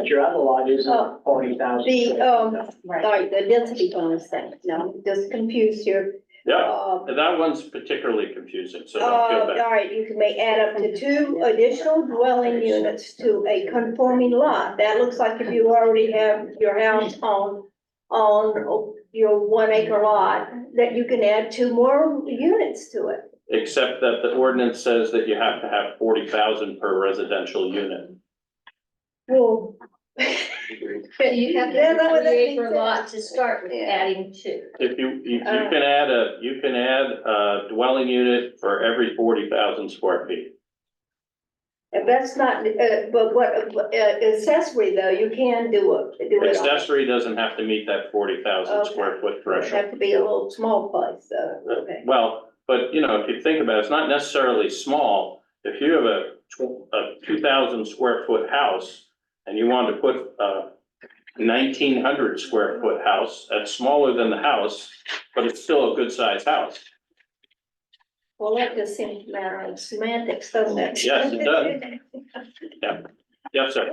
Speaker 6: your other lot isn't
Speaker 5: Oh,
Speaker 6: 40,000.
Speaker 5: The,
Speaker 7: Right.
Speaker 5: sorry, the density bonus thing, no, just confused here.
Speaker 2: yeah, and that one's particularly confusing, so don't feel
Speaker 5: All
Speaker 2: bad.
Speaker 5: right, you can make, add up to 2 additional dwelling units to a conforming lot. That looks like if you already have your house on your 1 acre lot, that you can add 2 more units to it.
Speaker 2: Except that the ordinance says that you have to have 40,000 per residential unit.
Speaker 5: Well.
Speaker 4: You have to
Speaker 5: Yeah,
Speaker 4: have
Speaker 5: that
Speaker 4: a
Speaker 5: would- that
Speaker 4: 3 acre
Speaker 5: makes
Speaker 4: lot
Speaker 5: sense.
Speaker 4: to start with,
Speaker 5: Yeah.
Speaker 4: adding 2.
Speaker 2: If you can add a dwelling unit for every 40,000 square feet.
Speaker 5: If that's not, but accessory though, you can do it.
Speaker 2: Accessory doesn't have to meet that 40,000 square foot
Speaker 5: It
Speaker 2: threshold.
Speaker 5: have to be a little small place, so, okay.
Speaker 2: Well, but if you think about it, it's not necessarily small. If you have a 2,000 square foot house and you want to put a 1,900 square foot house, that's smaller than the house, but it's still a good sized house.
Speaker 5: Well, that just seems a matter of semantics, doesn't it?
Speaker 2: Yes, it does. Yes, sir.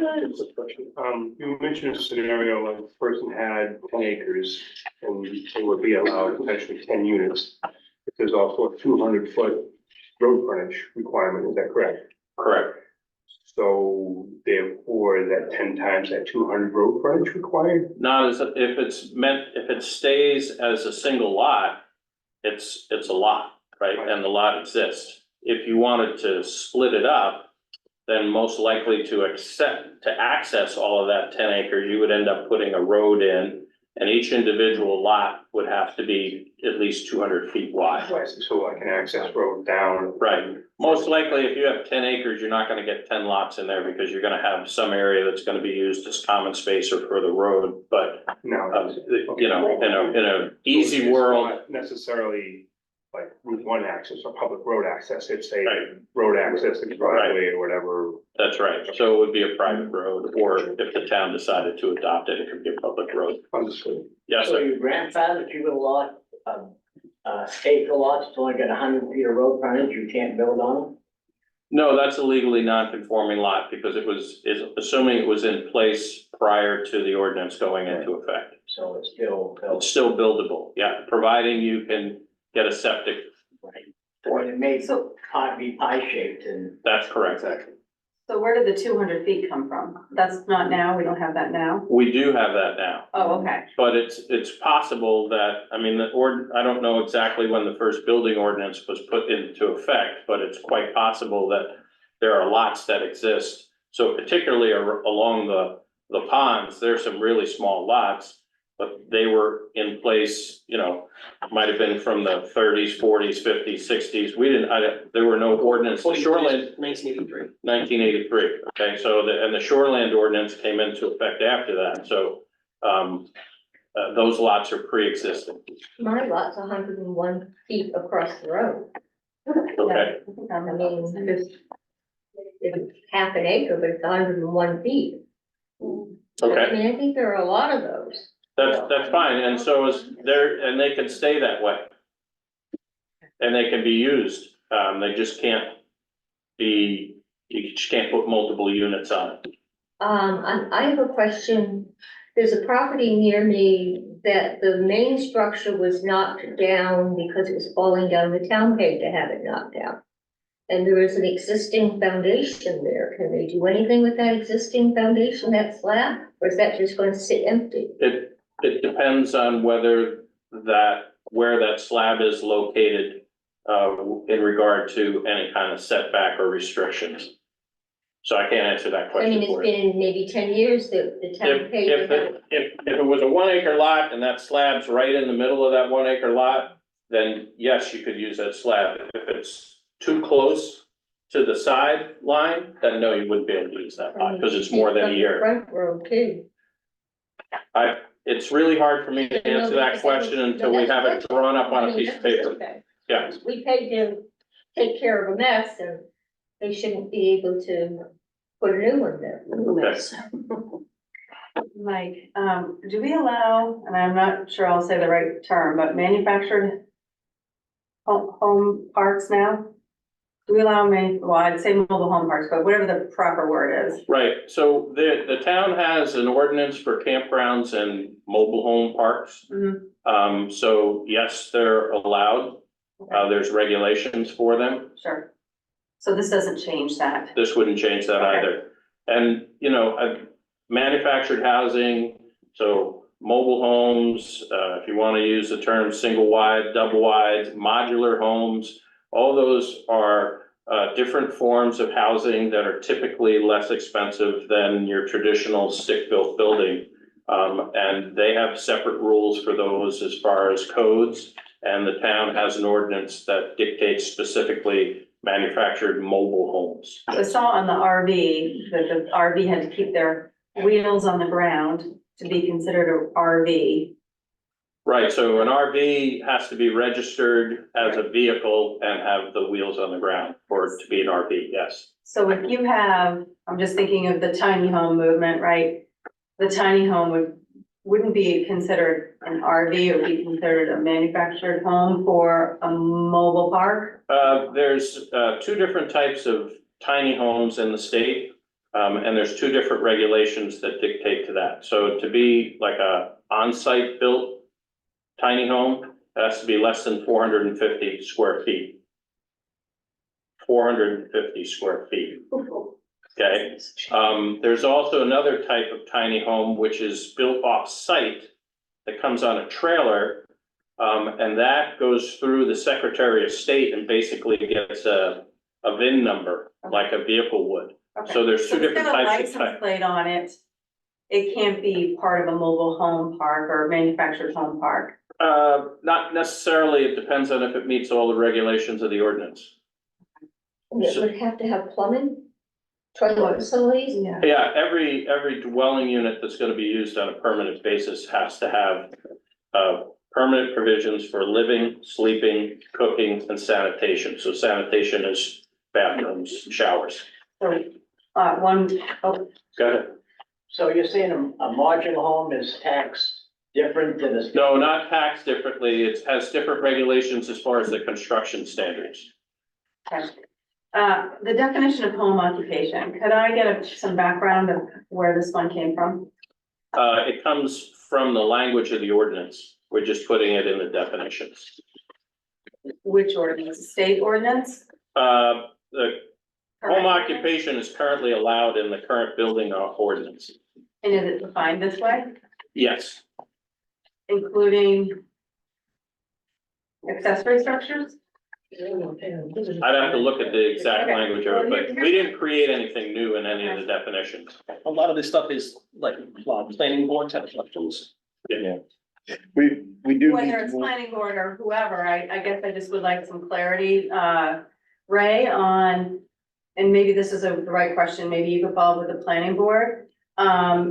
Speaker 9: You mentioned a scenario of a person had 10 acres and they would be allowed potentially 10 units. But there's also a 200-foot road frontage requirement, is that correct?
Speaker 2: Correct.
Speaker 9: So therefore, that 10 times that 200 road frontage required?
Speaker 2: Not as, if it stays as a single lot, it's a lot, right? And the lot exists. If you wanted to split it up, then most likely to access all of that 10 acres, you would end up putting a road in And each individual lot would have to be at least 200 feet wide.
Speaker 9: So like an access road down.
Speaker 2: Right, most likely, if you have 10 acres, you're not gonna get 10 lots in there, because you're gonna have some area that's gonna be used as common space or for the road, but,
Speaker 9: No.
Speaker 2: you know, in a easy
Speaker 9: It's
Speaker 2: world.
Speaker 9: not necessarily like Route 1 access or public road access, it's a
Speaker 2: Right.
Speaker 9: road access, a driveway or whatever.
Speaker 2: That's right, so it would be a private road, or if the town decided to adopt it, it could be a public road.
Speaker 9: Understood.
Speaker 2: Yes,
Speaker 6: So
Speaker 2: sir.
Speaker 6: your grandfather, if you got a lot, acre lots, it's only got 100 feet of road frontage, you can't build on them?
Speaker 2: No, that's a legally non-conforming lot, because it was, is assuming it was in place prior to the ordinance going into effect.
Speaker 6: So it's still.
Speaker 2: It's still buildable, yeah, providing you can get a septic.
Speaker 6: Right. Or it may be pie shaped and.
Speaker 2: That's correct, actually.
Speaker 7: So where did the 200 feet come from? That's not now, we don't have that now?
Speaker 2: We do have that now.
Speaker 7: Oh, okay.
Speaker 2: But it's possible that, I mean, I don't know exactly when the first building ordinance was put into effect, but it's quite possible that there are lots that exist. So particularly along the ponds, there's some really small lots, but they were in place, you know, might have been from the 30s, 40s, 50s, 60s. There were no ordinance, the shoreline.
Speaker 3: 1983.
Speaker 2: 1983, okay, so the shoreland ordinance came into effect after that, so, those lots are pre-existing,
Speaker 4: My lot's 101 feet across the road.
Speaker 2: okay?
Speaker 4: I mean, it's half an acre, but it's 101 feet. I
Speaker 2: Okay,
Speaker 4: mean, I think there are a lot of those.
Speaker 2: that's fine, and so is there, and they can stay that way. And they can be used, they just can't be, you just can't put multiple units on it.
Speaker 4: I have a question. There's a property near me that the main structure was knocked down because it was falling down. The town paid to have it knocked down. And there is an existing foundation there. Can they do anything with that existing foundation, that slab? Or is that just going to sit empty?
Speaker 2: It depends on where that slab is located, in regard to any kind of setback or restrictions. So I can't answer that
Speaker 4: I
Speaker 2: question
Speaker 4: mean, it's
Speaker 2: for you.
Speaker 4: been maybe 10 years that the town paid to have it.
Speaker 2: If it was a 1 acre lot and that slab's right in the middle of that 1 acre lot, then yes, you could use that slab. If it's too close to the sideline, then no, you wouldn't be able to use that lot, because it's more than a year.
Speaker 4: Front road too.
Speaker 2: It's really hard for me to answer that question until we have it drawn up on a piece of paper. Yeah.
Speaker 4: We paid to take care of a mess and they shouldn't be able to put a new one there.
Speaker 7: Mike, do we allow, and I'm not sure I'll say the right term, but manufactured home parks now? Do we allow well, I'd say mobile home parks, but whatever the proper word is.
Speaker 2: Right, so the town has an ordinance for campgrounds and mobile home parks.
Speaker 7: Mhm.
Speaker 2: So yes, they're allowed. There's regulations for them.
Speaker 7: Sure. So this doesn't change that.
Speaker 2: This wouldn't change that
Speaker 7: Okay.
Speaker 2: either. And, you know, manufactured housing, so mobile homes, if you want to use the term single wide, double wide, modular homes, all those are different forms of housing that are typically less expensive than your traditional stick-built building. And they have separate rules for those as far as codes. And the town has an ordinance that dictates specifically manufactured mobile homes.
Speaker 7: I saw on the RV that the RV had to keep their wheels on the ground to be considered an RV.
Speaker 2: Right, so an RV has to be registered as a vehicle and have the wheels on the ground for it to be an RV, yes.
Speaker 7: So if you have, I'm just thinking of the tiny home movement, right? The tiny home wouldn't be considered an RV, it would be considered a manufactured home for a mobile park?
Speaker 2: There's two different types of tiny homes in the state. And there's two different regulations that dictate to that. So to be like a on-site built tiny home, it has to be less than 450 square feet. 450 square feet. Okay, there's also another type of tiny home which is built off-site that comes on a trailer, and that goes through the Secretary of State and basically gets a VIN number like a vehicle would.
Speaker 7: Okay.
Speaker 2: So there's two
Speaker 7: it's
Speaker 2: different
Speaker 7: got a
Speaker 2: types of
Speaker 7: license plate on it. it can't be part of a mobile home park or manufactured home park?
Speaker 2: Not necessarily, it depends on if it meets all the regulations of the ordinance.
Speaker 4: It would have to have plumbing, toilet facilities.
Speaker 7: Yeah.
Speaker 2: Yeah, every dwelling unit that's gonna be used on a permanent basis has to have, permanent provisions for living, sleeping, cooking, and sanitation. So sanitation is bathrooms, showers.
Speaker 7: So, oh,
Speaker 2: Go ahead.
Speaker 6: So you're saying a modular home is taxed different than a?
Speaker 2: No, not taxed differently. It has different regulations as far as the construction standards.
Speaker 7: the definition of home occupation, could I get some background of where this one came from?
Speaker 2: It comes from the language of the ordinance. We're just putting it in the definitions.
Speaker 7: Which ordinance, state ordinance?
Speaker 2: The home occupation is currently allowed in the current building ordinance.
Speaker 7: And is it defined this way,
Speaker 2: Yes,
Speaker 7: including accessory structures?
Speaker 2: I'd have to look at the exact language of it, but we didn't create anything new in any of the definitions.
Speaker 3: A lot of this stuff is like, planning board type questions.
Speaker 1: Yeah. We do.
Speaker 7: Whether it's planning board or whoever, I guess I just would like some clarity, Ray, on, and maybe this is the right question, maybe you could follow with the planning board.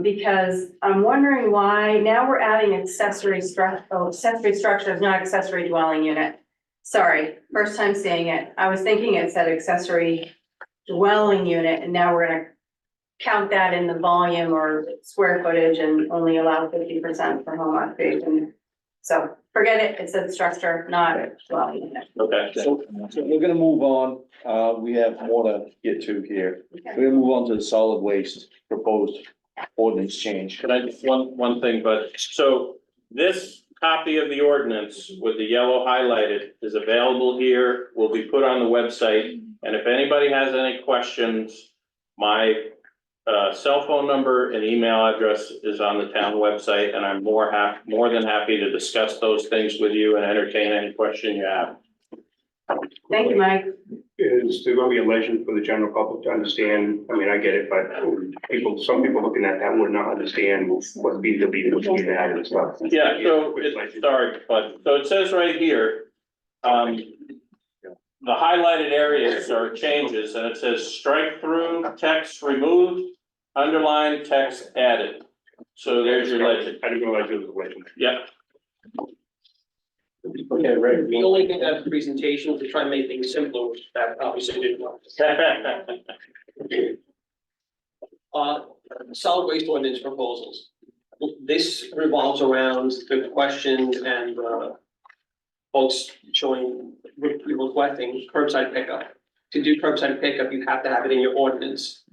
Speaker 7: Because I'm wondering why, now we're adding accessory structures, not accessory dwelling unit. Sorry, first time seeing it. I was thinking it said accessory dwelling unit, and now we're gonna count that in the volume or square footage and only allow 50% for home occupation. So forget it, it said structure, not dwelling unit.
Speaker 2: Okay,
Speaker 1: So we're gonna move on. We have more to get to here. We're gonna move on to the solid waste proposed ordinance change.
Speaker 2: can I just, one thing, but, so this copy of the ordinance with the yellow highlighted is available here, will be put on the website, and if anybody has any questions, my cell phone number and email address is on the town website, and I'm more than happy to discuss those things with you and entertain any question you have.
Speaker 7: Thank you, Mike.
Speaker 9: Is there gonna be a legend for the general public to understand? I mean, I get it, but some people looking at that would not understand what's being deleted, what's being added and stuff.
Speaker 2: Yeah, so, sorry, but, so it says right here, the highlighted areas are changes, and it says strike through, text removed, underline, text added. So there's your legend.
Speaker 9: I didn't realize it was a legend.
Speaker 2: Yeah.
Speaker 1: Okay, right.
Speaker 3: We only did that presentation to try and make things simpler, which that obviously didn't work. Solid waste ordinance proposals. This revolves around the questions and, folks showing, requesting curbside pickup. To do curbside pickup, you have to have it in your ordinance.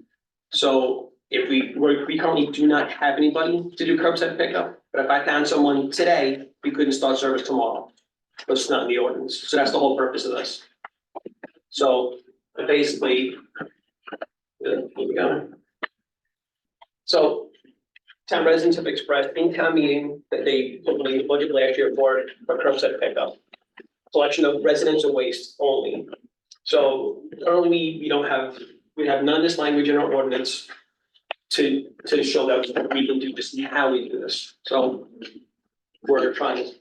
Speaker 3: So if we currently do not have anybody to do curbside pickup, but if I found someone today, we couldn't start service tomorrow. But it's not in the ordinance, so that's the whole purpose of this. So basically, here we go. So town residents have expressed in town meeting that they put money in the budget last year for curbside pickup. Collection of residential waste only. So currently, we have none of this language in our ordinance to show that we can do this and how we do this. So we're trying to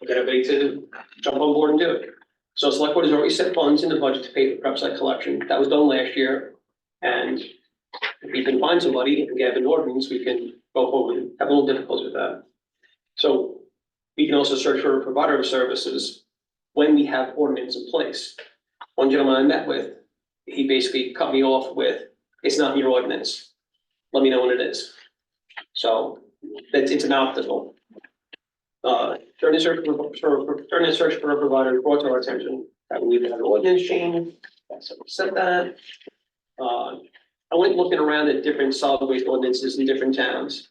Speaker 3: get everybody to jump on board and do it. So select board has already set funds in the budget to pay for curbside collection. That was done last year. And if we can find somebody and we have an ordinance, we can go forward. Have a little difficulty with that. So we can also search for a provider of services when we have ordinance in place. One gentleman I met with, he basically cut me off with, it's not in your ordinance. Let me know when it is. So it's an obstacle. During the search for a provider brought to our attention that we need to have an ordinance change. So we said that. I went looking around at different solid waste ordinances in different towns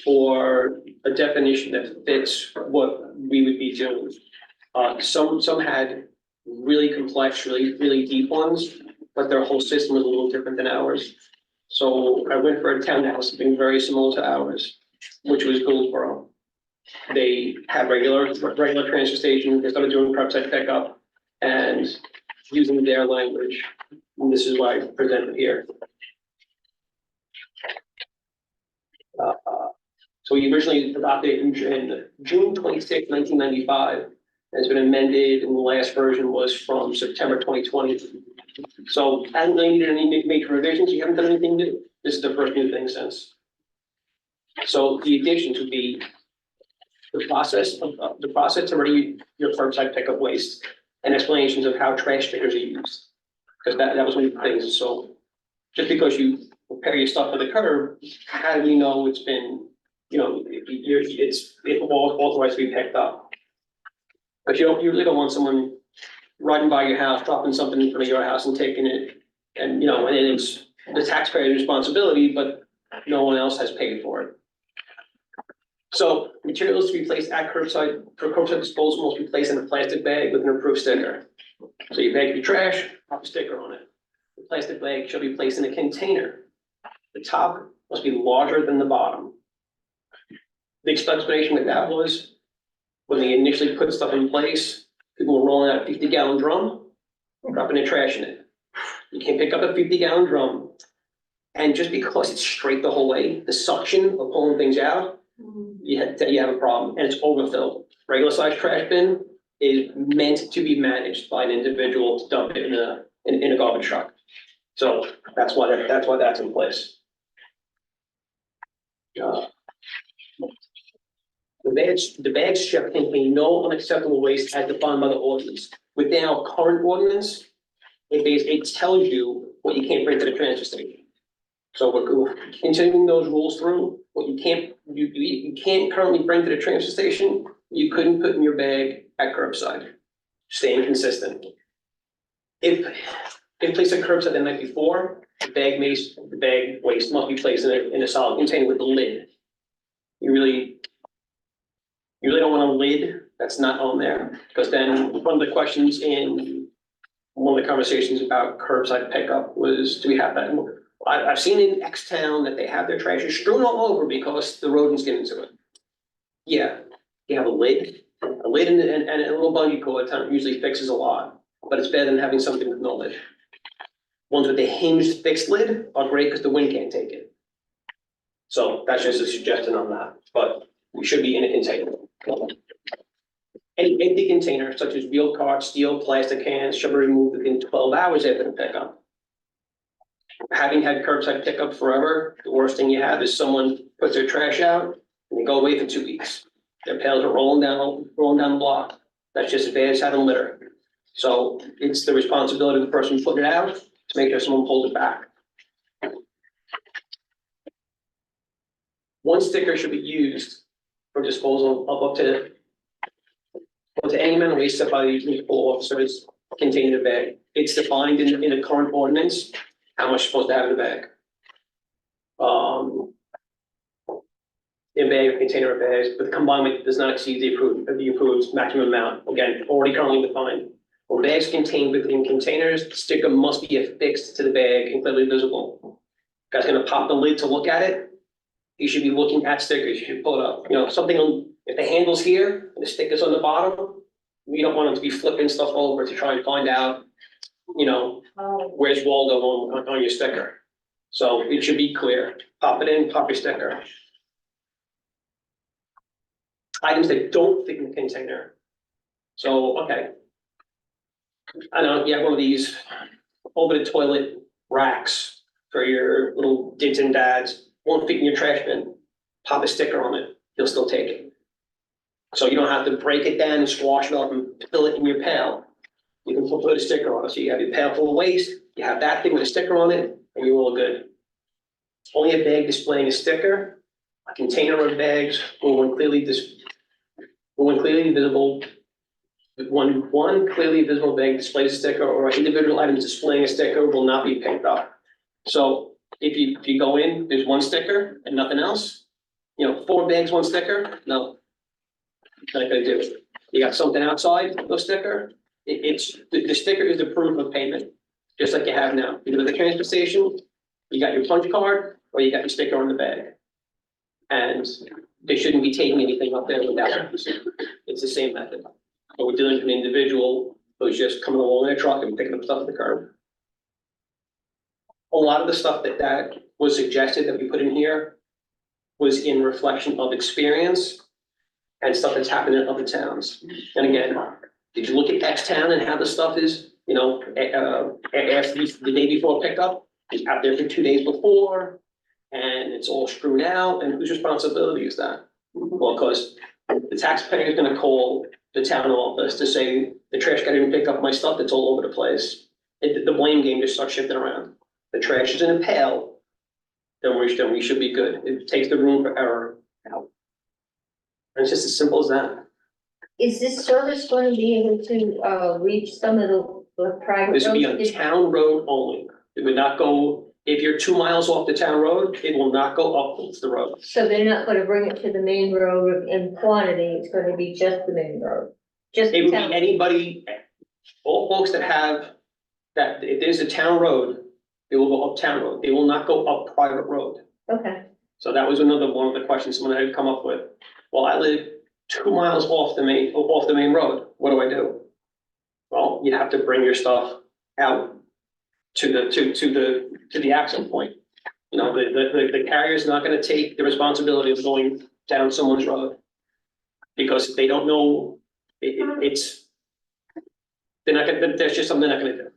Speaker 3: for a definition that fits what we would be doing. Some had really complex, really deep ones, but their whole system was a little different than ours. So I went for a town that was something very similar to ours, which was Goldsboro. They had regular transfer stations. They started doing curbside pickup and using their language. And this is why I presented here. So we originally adopted it in June 26, 1995. And it's been amended, and the last version was from September 2020. So hasn't really needed any major revisions. You haven't done anything new. This is the first new thing since. So the additions would be the process to ready your curbside pickup waste and explanations of how trash stickers are used. Because that was one of the things. So just because you prepare your stuff for the curb, how do we know it's been, it's authorized to be picked up? But you really don't want someone riding by your house, dropping something in front of your house and taking it. And, and it's the taxpayer's responsibility, but no one else has paid for it. So materials to be placed at curbside, for curbside disposal must be placed in a plastic bag with an approved sticker. So you bag your trash, pop a sticker on it. The plastic bag shall be placed in a container. The top must be larger than the bottom. The explanation with that was, when they initially put stuff in place, people were rolling out a 50-gallon drum, dropping their trash in it. You can't pick up a 50-gallon drum. And just because it's straight the whole way, the suction of pulling things out, you have a problem, and it's overfilled. Regular size trash bin is meant to be managed by an individual to dump it in a garbage truck. So that's why that's in place. The bags shall contain no unacceptable waste as defined by the ordinance. Within our current ordinance, it tells you what you can't bring to the transfer station. So we're continuing those rules through. What you can't currently bring to the transfer station, you couldn't put in your bag at curbside. Staying consistent. If placed at curbside the night before, the bag waste must be placed in a solid container with a lid. You really don't want a lid that's not on there, because then one of the questions in one of the conversations about curbside pickup was, do we have that? I've seen in X town that they have their trash strewn all over because the rodents get into it. Yeah, you have a lid and a little bungee cord usually fixes a lot, but it's better than having something with no lid. Ones with a hinged fixed lid are great because the wind can't take it. So that's just a suggestion on that, but we should be in a container. Any empty container such as wheel carts, steel, plastic cans should be removed within 12 hours after the pickup. Having had curbside pickup forever, the worst thing you have is someone puts their trash out and they go away for 2 weeks. Their pails are rolling down the block. That's just as bad as having litter. So it's the responsibility of the person putting it out to make sure someone pulls it back. One sticker should be used for disposal of up to any amount of waste set by the municipal officers contained in the bag. It's defined in the current ordinance how much you're supposed to have in the bag. In bag or container of bags, but the combined weight does not exceed the approved maximum amount. Again, already currently defined. When bags contained within containers, the sticker must be affixed to the bag and clearly visible. Guy's gonna pop the lid to look at it. You should be looking at stickers. You should pull it up. If the handle's here and the sticker's on the bottom, we don't want them to be flipping stuff over to try and find out, where's Waldo on your sticker. So it should be clear. Pop it in, pop your sticker. Items that don't fit in the container. So, okay. I know you have one of these over the toilet racks for your little dids and dads, won't fit in your trash bin. Pop a sticker on it, he'll still take it. So you don't have to break it down and squash it up and fill it in your pail. You can put a sticker on it. So you have your pail full of waste, you have that thing with a sticker on it, and you're all good. Only a bag displaying a sticker, a container of bags, or when clearly visible. One clearly visible bag displays a sticker, or individual items displaying a sticker will not be picked up. So if you go in, there's one sticker and nothing else, 4 bags, 1 sticker, no. Not gonna do it. You got something outside, no sticker, the sticker is the proof of payment, just like you have now. You go to the transfer station, you got your punch card, or you got your sticker on the bag. And they shouldn't be taking anything up there without it. It's the same method. But we're dealing with an individual who's just coming along in a truck and picking up stuff at the curb. A lot of the stuff that was suggested that we put in here was in reflection of experience and stuff that's happened in other towns. And again, did you look at X town and how the stuff is, after the day before pickup, it's out there for 2 days before, and it's all screwed out, and whose responsibility is that? Well, because the taxpayer is gonna call the town office to say, the trash guy didn't pick up my stuff, it's all over the place. The blame game just starts shifting around. The trash is in a pail, then we should be good. It takes the room for error out. And it's just as simple as that.
Speaker 4: Is this service going to be able to, reach some of the private
Speaker 3: This would be
Speaker 4: roads?
Speaker 3: on town road only. It would not go, if you're 2 miles off the town road, it will not go up the road.
Speaker 4: So they're not gonna bring it to the main road in quantity, it's gonna be just the main road? Just
Speaker 3: It
Speaker 4: the
Speaker 3: would be
Speaker 4: town?
Speaker 3: anybody, all folks that have, that if there's a town road, they will go up town road. They will not go up private road.
Speaker 4: Okay,
Speaker 3: So that was another one of the questions someone had come up with. Well, I live 2 miles off the main road. What do I do? Well, you have to bring your stuff out to the access point. You know, the carrier's not gonna take the responsibility of going down someone's road. Because if they don't know, it's, they're not gonna, there's just something they're not gonna do.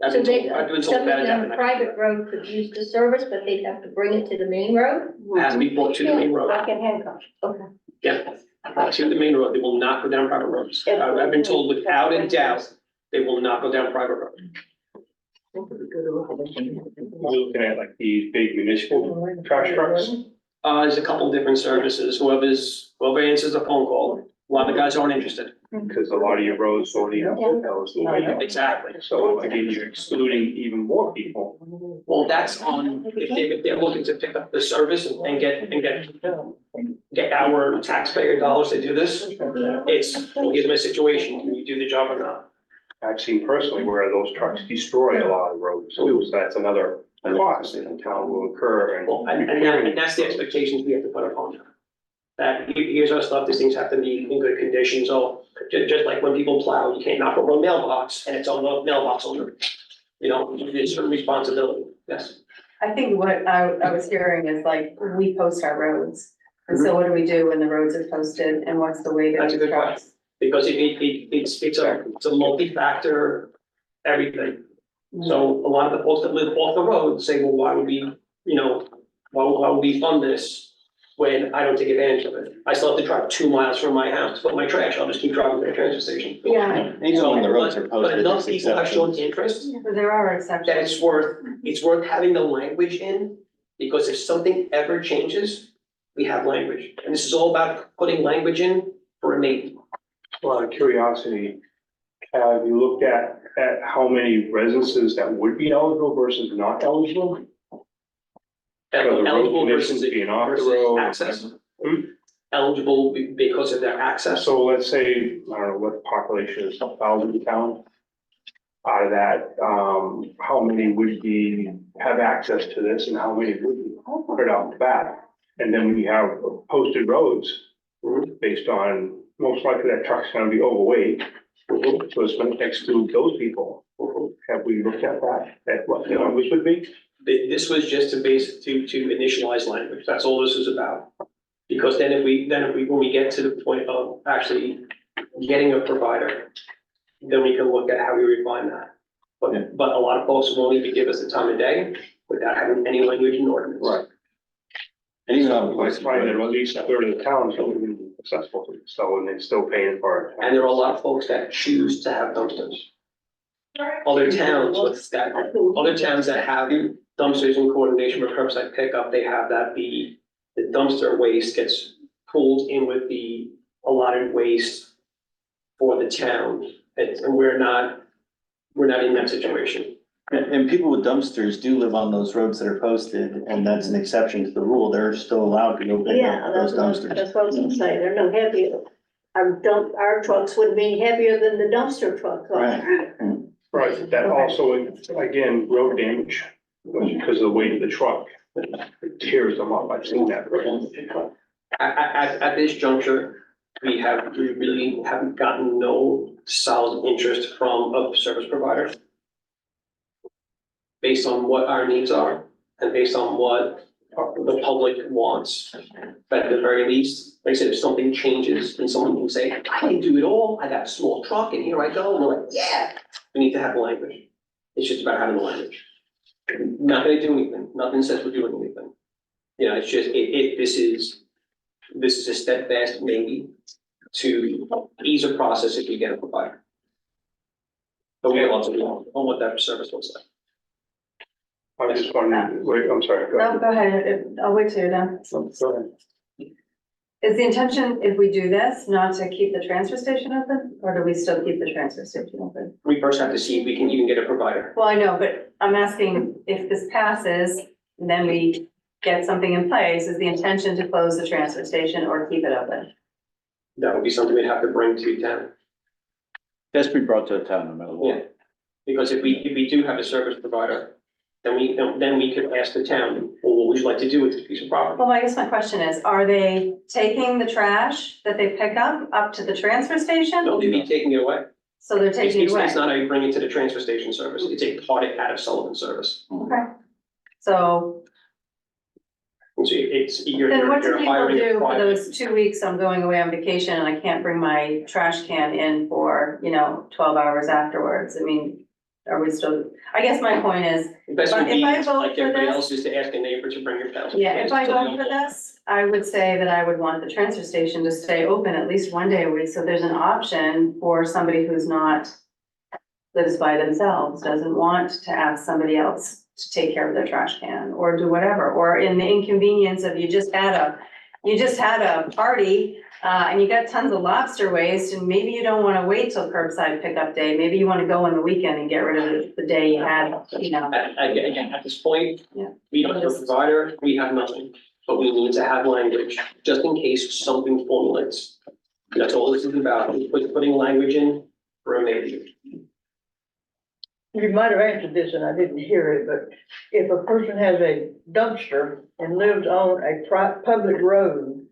Speaker 3: I've
Speaker 4: so
Speaker 3: been
Speaker 4: they,
Speaker 3: told, I've been told
Speaker 4: somebody
Speaker 3: that is
Speaker 4: on a
Speaker 3: happening.
Speaker 4: private road could use the service, but they'd have to bring it to the main road?
Speaker 3: It has to be brought to the main road.
Speaker 5: Like in Hancock.
Speaker 4: Okay.
Speaker 3: Yeah, to the main road. They will not go down private roads. I've been told without a doubt, they will not go down private road.
Speaker 9: We're looking at like these big municipal trash trucks.
Speaker 3: There's a couple different services. Whoever answers the phone call, a lot of the guys aren't interested.
Speaker 9: Because a lot of your roads don't even have those.
Speaker 3: Exactly.
Speaker 9: So again, you're excluding even more people.
Speaker 3: Well, that's on, if they're looking to pick up the service and get our taxpayer dollars to do this, we'll give them a situation, can you do the job or not?
Speaker 9: I've seen personally where those trucks destroy a lot of roads. So that's another cost that the town will incur and.
Speaker 3: Well, and that's the expectations we have to put upon them. That here's our stuff, these things have to be in good condition, so just like when people plow, you can't knock over a mailbox and it's on the mailbox owner. You know, it's a responsibility, yes.
Speaker 7: I think what I was hearing is like, we post our roads. And so what do we do when the roads are posted and what's the way that
Speaker 3: That's a
Speaker 7: we
Speaker 3: good
Speaker 7: trucks?
Speaker 3: Because it's a multi-factor, everything. So a lot of the folks that live off the road say, well, why would we, why would we fund this when I don't take advantage of it? I still have to drive 2 miles from my house to put my trash, I'll just keep driving to the transfer station.
Speaker 5: Yeah.
Speaker 8: Even when the roads are
Speaker 3: But
Speaker 8: posted,
Speaker 3: enough
Speaker 8: it's
Speaker 3: people have shown
Speaker 8: exceptions.
Speaker 3: interest
Speaker 7: There are
Speaker 3: that
Speaker 7: exceptions.
Speaker 3: it's worth having the language in, because if something ever changes, we have language. And this is all about putting language in for a meeting.
Speaker 9: Well, out of curiosity, have you looked at how many residences that would be eligible versus not eligible? For the road
Speaker 3: Eligible
Speaker 9: conditions
Speaker 3: versus
Speaker 9: being off the
Speaker 3: versus
Speaker 9: road.
Speaker 3: access.
Speaker 9: Hmm?
Speaker 3: Eligible because of their access.
Speaker 9: So let's say, I don't know what the population is, 1,000 town. Out of that, how many would have access to this and how many would be right off the bat? And then when you have posted roads, based on, most likely that truck's gonna be overweight. So it's gonna exclude those people. Have we looked at that, at what the numbers would be?
Speaker 3: This was just to initialize language. That's all this is about. Because then when we get to the point of actually getting a provider, then we can look at how we refine that. But a lot of folks won't even give us the time of day without having any language in ordinance.
Speaker 9: Right.
Speaker 8: And even on.
Speaker 9: I find that at least a third of the towns don't even be successful, so, and they're still paying for it.
Speaker 3: And there are a lot of folks that choose to have dumpsters. Other towns that have dumpsters in coordination with curbside pickup, they have that the dumpster waste gets pulled in with the allotted waste for the town. And we're not in that situation.
Speaker 8: And people with dumpsters do live on those roads that are posted, and that's an exception to the rule. They're still allowed to go pick
Speaker 5: Yeah,
Speaker 8: up those dumpsters.
Speaker 5: that's what I was gonna say, they're no heavier. Our trucks would be heavier than the dumpster trucks are.
Speaker 8: Right.
Speaker 9: Right, that also, again, road damage, because of the weight of the truck, it tears them up, I've seen that.
Speaker 3: At this juncture, we really haven't gotten no solid interest from a service provider. Based on what our needs are and based on what the public wants. But at the very least, like I said, if something changes and someone can say, I can do it all, I got a small truck and here I go, and we're like, yeah, we need to have the language. It's just about having the language. Not gonna do anything, nothing says we're doing anything. You know, it's just, this is a steadfast maybe to ease a process if you get a provider. But we have lots of, on what that service looks like.
Speaker 9: I just wondering, wait, I'm sorry, go
Speaker 7: No,
Speaker 9: ahead.
Speaker 7: go ahead, I'll wait till you're done.
Speaker 9: Go ahead.
Speaker 7: Is the intention, if we do this, not to keep the transfer station open, or do we still keep the transfer station open?
Speaker 3: We first have to see if we can even get a provider.
Speaker 7: Well, I know, but I'm asking if this passes, then we get something in place, is the intention to close the transfer station or keep it open?
Speaker 3: That would be something we'd have to bring to town.
Speaker 1: That's be brought to the town no matter
Speaker 3: Yeah.
Speaker 1: what.
Speaker 3: Because if we do have a service provider, then we could ask the town, well, what would you like to do with this piece of property?
Speaker 7: Well, I guess my question is, are they taking the trash that they pick up to the transfer station?
Speaker 3: No, they'd be taking it away.
Speaker 7: So they're
Speaker 3: It's,
Speaker 7: taking it
Speaker 3: it's
Speaker 7: away?
Speaker 3: it's not how you bring it to the transfer station service, it's a part out of Sullivan service.
Speaker 7: Okay. So
Speaker 3: And so it's, you're
Speaker 7: then what do
Speaker 3: you're
Speaker 7: people
Speaker 3: hiring a
Speaker 7: do for
Speaker 3: private.
Speaker 7: those 2 weeks I'm going away on vacation and I can't bring my trash can in for, 12 hours afterwards? I mean, are we still, I guess my point is,
Speaker 3: The best would
Speaker 7: if
Speaker 3: be,
Speaker 7: I vote
Speaker 3: like
Speaker 7: for
Speaker 3: everybody
Speaker 7: this-
Speaker 3: else, is to ask a neighbor to bring your pals.
Speaker 7: yeah, if I vote for this, I would say that I would want the transfer station to stay open at least one day a week, so there's an option for somebody who's not lives by themselves, doesn't want to ask somebody else to take care of their trash can or do whatever, or in the inconvenience of you just had a party, and you got tons of lobster waste, and maybe you don't wanna wait till curbside pickup day, maybe you wanna go on the weekend and get rid of the day you had,
Speaker 3: Again, at this point,
Speaker 7: Yeah.
Speaker 3: we don't have a provider, we have nothing, but we need to have language, just in case something formulates. That's all this is about, putting language in for a maybe.
Speaker 10: You might have answered this and I didn't hear it, but if a person has a dumpster and lives on a public road,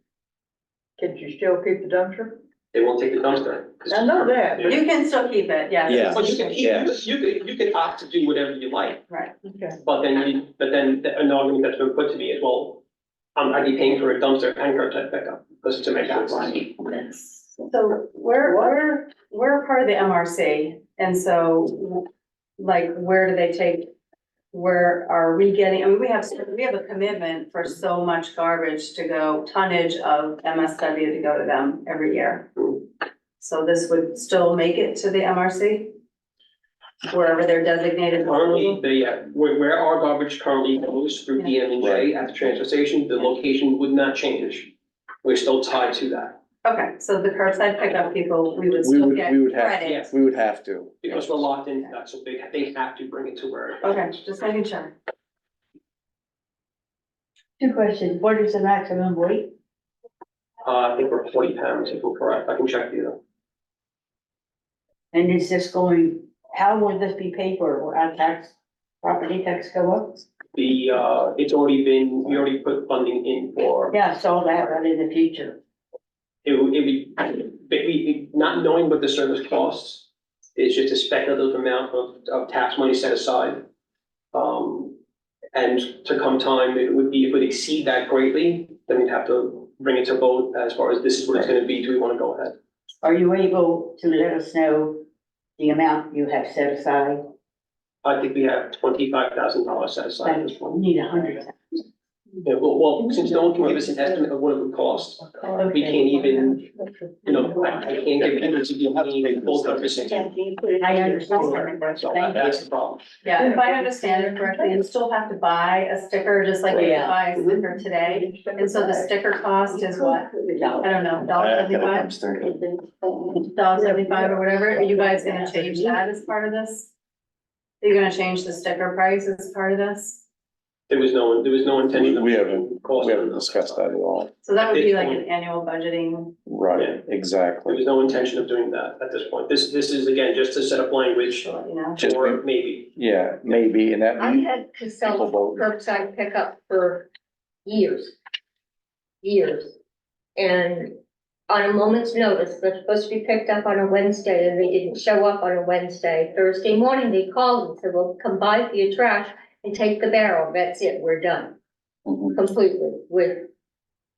Speaker 10: can you still keep the dumpster?
Speaker 3: They won't take the dumpster.
Speaker 10: I know that, but
Speaker 7: you can still keep it, yeah.
Speaker 1: Yeah.
Speaker 3: But you can,
Speaker 1: Yes.
Speaker 3: you could opt to do whatever you like,
Speaker 7: Right.
Speaker 10: okay.
Speaker 3: but then an argument that's been put to me is, well, I'd be paying for a dumpster and curbside pickup, because it's a make that line.
Speaker 7: So we're part of the MRC, and so, like, where do they take, where are we getting, I mean, we have a commitment for so much garbage to go, tonnage of MSW to go to them every year. So this would still make it to the MRC? Wherever they're designated.
Speaker 3: Currently, where our garbage currently goes through DM&J at the transfer station, the location would not change. We're still tied to that,
Speaker 7: Okay, so the curbside pickup people, we would
Speaker 1: We
Speaker 7: still
Speaker 1: would,
Speaker 7: get
Speaker 1: we would have,
Speaker 7: credit.
Speaker 3: Yes.
Speaker 1: we would have to.
Speaker 3: because we're locked into that, so they have to bring it to where. it
Speaker 7: Okay,
Speaker 3: is.
Speaker 7: just making sure.
Speaker 11: Two questions, what is the maximum weight?
Speaker 3: I think we're 40 pounds, if I'm correct, I can check you though.
Speaker 11: And is this going, how will this be paid for? Will our property tax go up?
Speaker 3: It's already been, we already put funding in for,
Speaker 11: Yeah, I saw that, but in the future.
Speaker 3: not knowing what the service costs, it's just a speculative amount of tax money set aside. And to come time, if it would exceed that greatly, then we'd have to bring it to vote as far as this is what it's gonna be, do we wanna go ahead?
Speaker 11: Are you able to let us know the amount you have set aside?
Speaker 3: I think we have $25,000 set aside at this point.
Speaker 11: We need 100,000.
Speaker 3: Yeah, well, since no one can give us an estimate of what it would cost, we can't even, I can't give it to you, full conversation.
Speaker 11: I understand.
Speaker 3: So
Speaker 11: Thank
Speaker 3: that's
Speaker 11: you.
Speaker 3: the problem.
Speaker 7: Yeah, if I understand it correctly, you still have to buy a sticker, just like you
Speaker 11: Yeah.
Speaker 7: buy a sticker today. And so the sticker cost is what? I don't know, $1.75? $1.75 or whatever, are you guys gonna change that as part of this? Are you gonna change the sticker price as part of this?
Speaker 3: There was no intention of.
Speaker 1: We haven't
Speaker 3: cost.
Speaker 1: discussed that at all.
Speaker 7: So that would be like an annual budgeting,
Speaker 1: Right,
Speaker 3: There
Speaker 1: exactly.
Speaker 3: was no intention of doing that at this point. This is again, just to set up language
Speaker 1: Just
Speaker 3: or maybe.
Speaker 1: Yeah, maybe, and that.
Speaker 4: I had to sell
Speaker 1: People vote.
Speaker 4: curbside pickup for years. Years. And on a moment's notice, they're supposed to be picked up on a Wednesday and they didn't show up on a Wednesday. Thursday morning, they called and said, well, come by for your trash and take the barrel. That's it, we're done.
Speaker 8: Mhm.
Speaker 4: completely with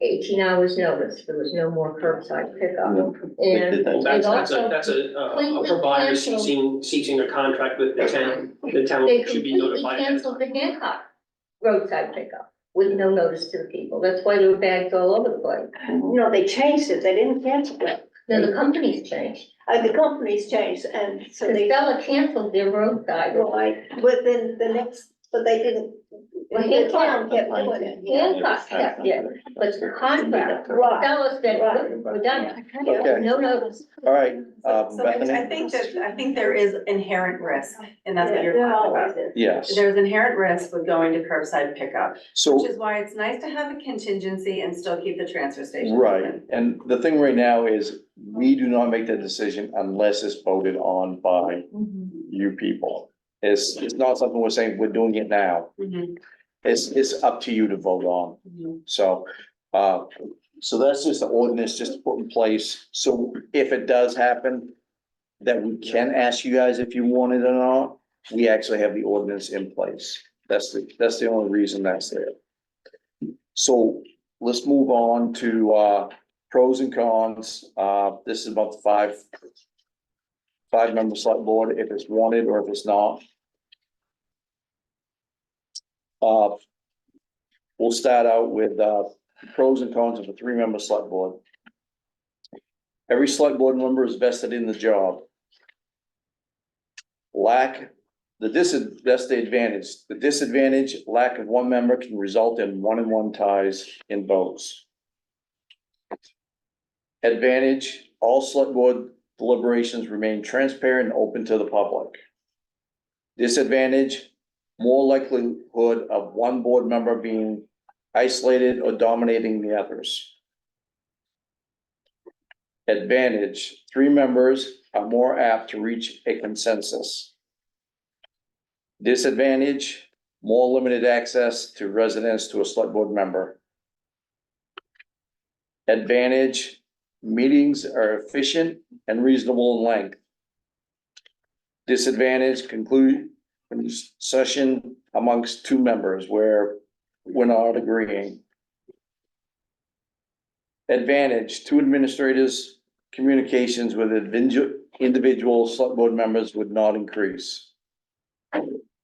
Speaker 4: 18 hours notice. There was no more curbside pickup.
Speaker 8: They
Speaker 4: And
Speaker 8: did that.
Speaker 3: Well,
Speaker 4: it
Speaker 3: that's
Speaker 4: also,
Speaker 3: a
Speaker 4: completely
Speaker 3: provider
Speaker 4: canceled.
Speaker 3: ceasing a contract with the town. The town
Speaker 4: They
Speaker 3: should be
Speaker 4: completely
Speaker 3: notified.
Speaker 4: canceled the Hancock roadside pickup with no notice to the people. That's why there were bags all over the place.
Speaker 5: No, they changed it, they didn't cancel it.
Speaker 4: Then the companies changed.
Speaker 5: The companies changed, and so they,
Speaker 4: Casella canceled their roadside.
Speaker 5: right, but then the next, but they didn't,
Speaker 4: Well,
Speaker 5: the town kept doing it.
Speaker 4: Hancock kept it, but the contract,
Speaker 5: Right.
Speaker 4: Casella said,
Speaker 5: Right.
Speaker 4: we're done.
Speaker 1: Okay.
Speaker 4: No notice.
Speaker 1: All right,
Speaker 7: So I
Speaker 1: Bethany?
Speaker 7: think there is inherent risk, and that's what you're
Speaker 5: There
Speaker 7: talking
Speaker 5: always
Speaker 7: about.
Speaker 5: is.
Speaker 1: Yes,
Speaker 7: There's inherent risk with going to curbside pickup, which
Speaker 1: so,
Speaker 7: is why it's nice to have a contingency and still keep the transfer station
Speaker 1: right,
Speaker 7: open.
Speaker 1: and the thing right now is, we do not make that decision unless it's voted on by you people. It's not something we're saying we're doing it now,
Speaker 7: Mhm,
Speaker 1: it's up to you to vote on,
Speaker 7: mhm.
Speaker 1: so, so that's just the ordinance just to put in place, so if it does happen, that we can ask you guys if you want it or not, we actually have the ordinance in place. That's the only reason that's there. So let's move on to pros and cons. This is about the five-member select board, if it's wanted or if it's not. We'll start out with pros and cons of a three-member select board. Every select board member is vested in the job. That's the advantage. The disadvantage, lack of one member can result in one-on-one ties in votes. Advantage, all select board deliberations remain transparent and open to the public. Disadvantage, more likelihood of one board member being isolated or dominating the others. Advantage, three members are more apt to reach a consensus. Disadvantage, more limited access to residents to a select board member. Advantage, meetings are efficient and reasonable in length. Disadvantage, conclude session amongst two members where we're not agreeing. Advantage, two administrators' communications with individual select board members would not increase.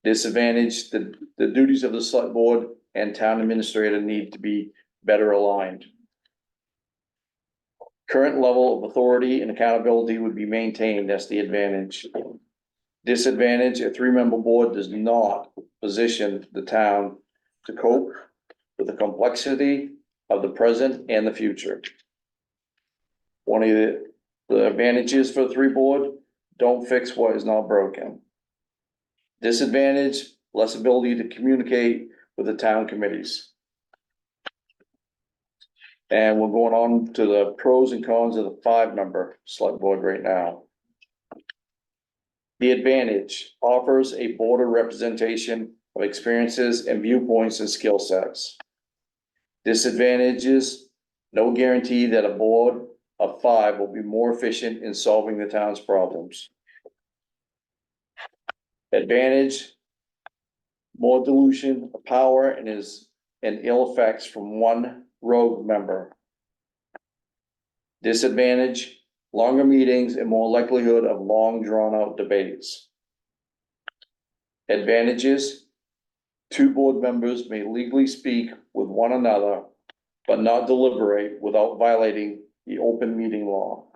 Speaker 1: Disadvantage, the duties of the select board and town administrator need to be better aligned. Current level of authority and accountability would be maintained, that's the advantage. Disadvantage, a three-member board does not position the town to cope with the complexity of the present and the future. One of the advantages for the three board, don't fix what is not broken. Disadvantage, less ability to communicate with the town committees. And we're going on to the pros and cons of the five-member select board right now. The advantage offers a broader representation of experiences and viewpoints and skill sets. Disadvantages, no guarantee that a board of five will be more efficient in solving the town's problems. Advantage, more dilution of power and ill effects from one rogue member. Disadvantage, longer meetings and more likelihood of long drawn-out debates. Advantages, two board members may legally speak with one another, but not deliberate without violating the open meeting law.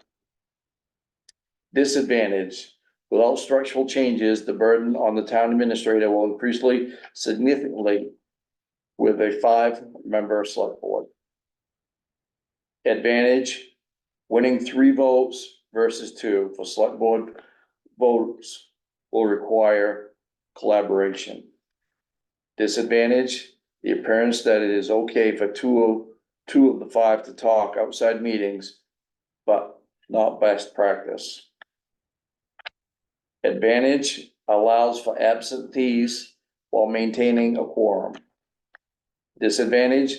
Speaker 1: Disadvantage, without structural changes, the burden on the town administrator will increase significantly with a five-member select board. Advantage, winning three votes versus two for select board votes will require collaboration. Disadvantage, the appearance that it is okay for two of the five to talk outside meetings, but not best practice. Advantage, allows for absentees while maintaining a quorum. Disadvantage,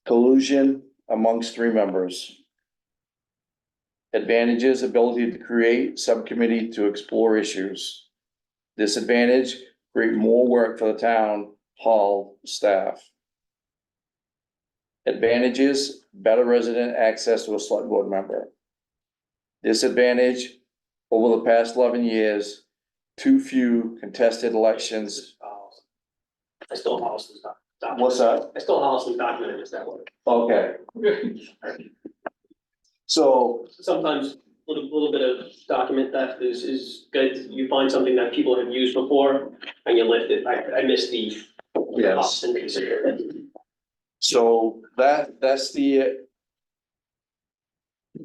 Speaker 1: collusion amongst three members. Advantages, ability to create subcommittee to explore issues. Disadvantage, create more work for the town hall staff. Advantages, better resident access to a select board member. Disadvantage, over the past 11 years, too few contested elections.
Speaker 3: I still have Holliston's document.
Speaker 1: What's that?
Speaker 3: I still have Holliston's document, just that one.
Speaker 1: Okay. So,
Speaker 3: Sometimes a little bit of document theft is good. You find something that people have used before and you lift it. I missed the.
Speaker 1: yes,
Speaker 3: Holliston consider.
Speaker 1: so that's the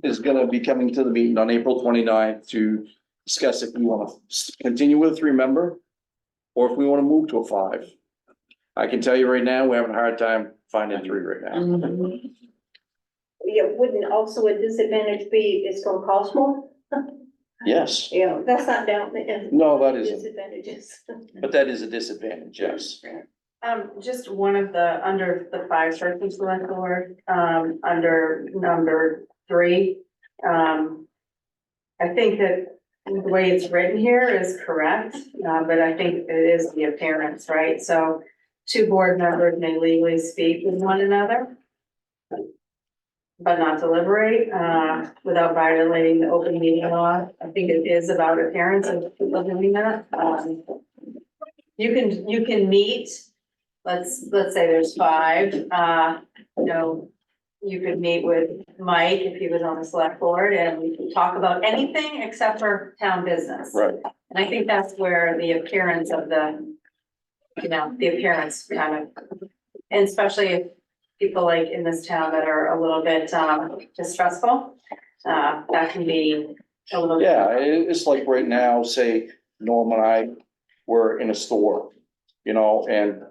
Speaker 1: is gonna be coming to the meeting on April 29th to discuss if we wanna continue with a 3-member or if we wanna move to a 5. I can tell you right now, we're having a hard time finding 3 right now.
Speaker 11: Mhm.
Speaker 5: Yeah, wouldn't also a disadvantage be it's gonna cost more?
Speaker 1: Yes,
Speaker 5: Yeah, that's not down the
Speaker 1: no, that isn't,
Speaker 5: disadvantages.
Speaker 1: but that is a disadvantage, yes.
Speaker 7: Just one of the, under the 5-person select board, under number 3. I think that the way it's written here is correct, but I think it is the appearance, right? So 2 board members may legally speak with one another, but not deliberate, without violating the open meeting law. I think it is about appearance of people doing that. You can meet, let's say there's 5, you could meet with Mike if he was on the select board and we could talk about anything except for town business.
Speaker 1: Right,
Speaker 7: And I think that's where the appearance of the appearance kind of, and especially if people like in this town that are a little bit distrustful, that can be a little bit.
Speaker 1: yeah, it's like right now, say Norm and I were in a store, and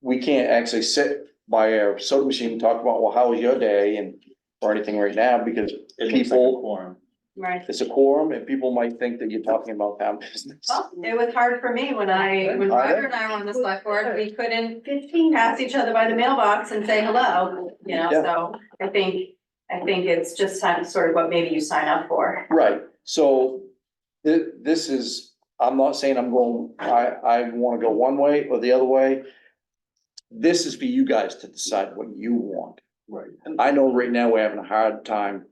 Speaker 1: we can't actually sit by a soda machine and talk about, well, how was your day and, or anything right now, because
Speaker 8: It looks like a
Speaker 1: people,
Speaker 8: quorum.
Speaker 7: Right.
Speaker 1: it's a quorum and people might think that you're talking about town business.
Speaker 7: Well, it was hard for me when Roger and I were on the select board, we couldn't
Speaker 5: 15.
Speaker 7: pass each other by the mailbox and say hello,
Speaker 1: Yeah.
Speaker 7: so I think it's just sort of what maybe you sign up for.
Speaker 1: Right, so this is, I'm not saying I wanna go one way or the other way. This is for you guys to decide what you want.
Speaker 8: Right.
Speaker 1: I know right now we're having a hard time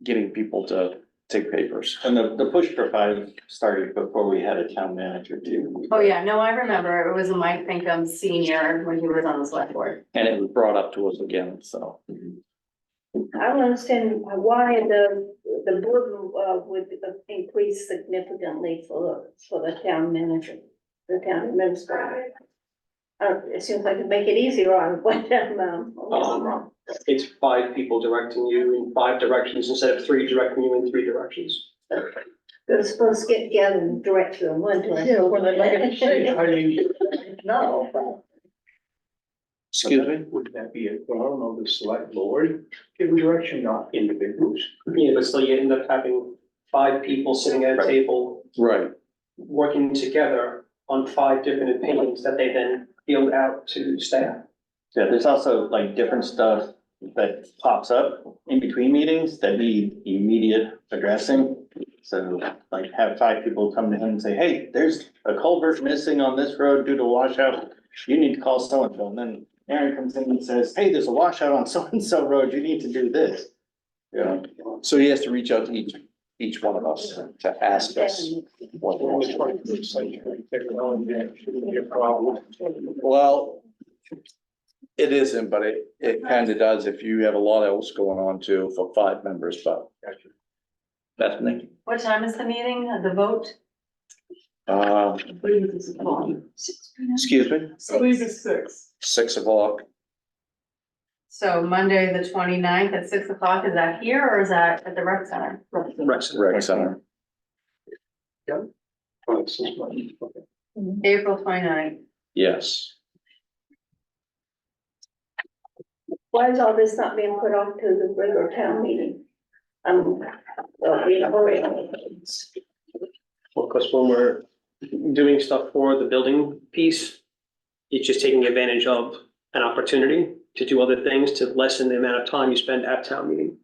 Speaker 1: getting people to take papers.
Speaker 8: And the push for 5 started before we had a town manager too.
Speaker 7: Oh, yeah, no, I remember, it was Mike Pinkham Senior when he was on the select board.
Speaker 1: And it was brought up to us again, so.
Speaker 5: I don't understand why the burden would increase significantly for the town manager, the town administrator. It seems like it'd make it easier on one town,
Speaker 3: It's 5 people directing you in 5 directions instead of 3 directing you in 3 directions.
Speaker 5: They're supposed to get together and direct you in one direction.
Speaker 10: Yeah, when they make a decision.
Speaker 9: I mean,
Speaker 10: No.
Speaker 1: Excuse me?
Speaker 9: would that be a quorum of the select board, give direction, not individuals?
Speaker 3: Yeah, but still you end up having 5 people sitting at a
Speaker 8: Right.
Speaker 3: table,
Speaker 1: Right,
Speaker 3: working together on 5 different opinions that they then field out to staff.
Speaker 8: Yeah, there's also like different stuff that pops up in between meetings that need immediate addressing. So like have 5 people come to him and say, hey, there's a culvert missing on this road due to washout. You need to call so-and-so. And then Aaron comes in and says, hey, there's a washout on so-and-so road. You need to do this.
Speaker 1: yeah, so he has to reach out to each one of us to ask us. what we
Speaker 9: Always
Speaker 1: want.
Speaker 9: trying to say, technology, shouldn't be a problem.
Speaker 1: Well, it isn't, but it kind of does if you have a lot else going on too for 5 members, but
Speaker 9: Gotcha.
Speaker 1: Bethany.
Speaker 7: What time is the meeting, the vote?
Speaker 1: Excuse me,
Speaker 7: I believe
Speaker 9: it's 6.
Speaker 1: 6 o'clock.
Speaker 7: So Monday, the 29th at 6 o'clock, is that here or is that at the rec center?
Speaker 1: Rec Center.
Speaker 9: Oh, it's 6 months. Okay.
Speaker 7: April 29th.
Speaker 1: Yes.
Speaker 5: Why is all this not being put off to the regular town meeting?
Speaker 3: Well, because when we're doing stuff for the building piece, it's just taking advantage of an opportunity to do other things to lessen the amount of time you spend at town meeting.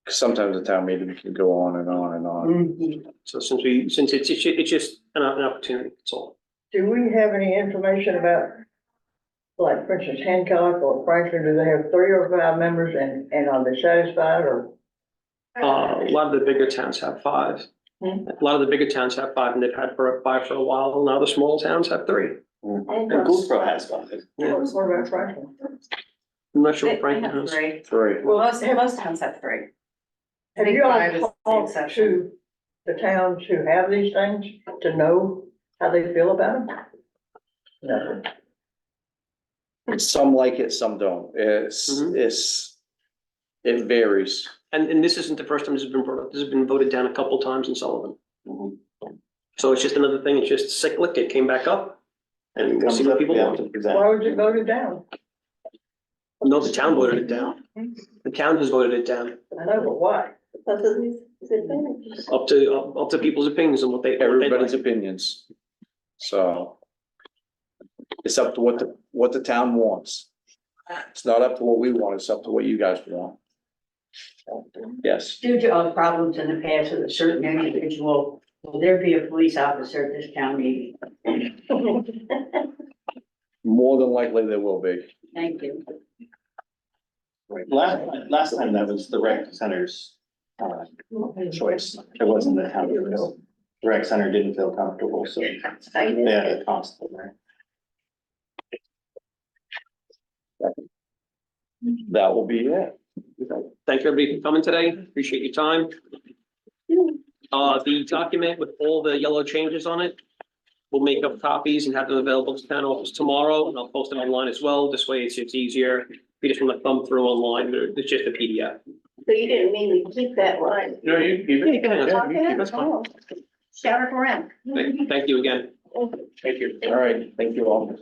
Speaker 1: Sometimes the town meeting can go on and on and on.
Speaker 7: Mm-hmm.
Speaker 3: So since it's just an opportunity, that's all.
Speaker 10: do we have any information about, like, for instance, Hancock or Franklin, do they have 3 or 5 members and are they satisfied or?
Speaker 3: A lot of the bigger towns have 5.
Speaker 10: Hmm.
Speaker 3: A lot of the bigger towns have 5 and they've had 5 for a while. Now the small towns have 3.
Speaker 8: And Goldsboro has 5.
Speaker 10: What about Franklin?
Speaker 3: I'm not sure
Speaker 7: They
Speaker 3: what Franklin
Speaker 7: have
Speaker 3: has.
Speaker 7: 3.
Speaker 1: Three.
Speaker 7: Most towns have 3. I
Speaker 10: Have
Speaker 7: think
Speaker 10: you
Speaker 7: 5 is
Speaker 10: all
Speaker 7: the
Speaker 10: talked
Speaker 7: exception.
Speaker 10: to the towns who have these things to know how they feel about them? No.
Speaker 1: Some like it, some don't.
Speaker 3: Mhm.
Speaker 1: It varies.
Speaker 3: And this isn't the first time this has been brought up. This has been voted down a couple times in Sullivan. So it's just another thing. It's just cyclic. It came back up. And we'll see what people want.
Speaker 10: Why was it voted down?
Speaker 3: No, the town voted it down. The town has voted it down.
Speaker 10: I know, but why?
Speaker 3: Up to people's opinions and what they.
Speaker 1: Everybody's opinions. So it's up to what the town wants. It's not up to what we want, it's up to what you guys want. Yes,
Speaker 11: Due to problems in the past with a certain individual, will there be a police officer at this town meeting?
Speaker 1: more than likely there will be.
Speaker 11: Thank you.
Speaker 8: Last time that was the rec center's choice. It wasn't the town. The rec center didn't feel comfortable, so they had a constable there.
Speaker 1: That will be it.
Speaker 3: Thank you everybody for coming today. Appreciate your time. The document with all the yellow changes on it, we'll make up copies and have them available to town office tomorrow, and I'll post it online as well. This way it's easier. If you just want to thumb through online, it's just a PDF.
Speaker 5: So you didn't mean to keep that line?
Speaker 1: No, you keep
Speaker 3: Yeah, you can have it.
Speaker 5: Okay.
Speaker 3: That's fine.
Speaker 5: Oh. Shout it around.
Speaker 3: Thank you again.
Speaker 1: Thank you. All right, thank you all.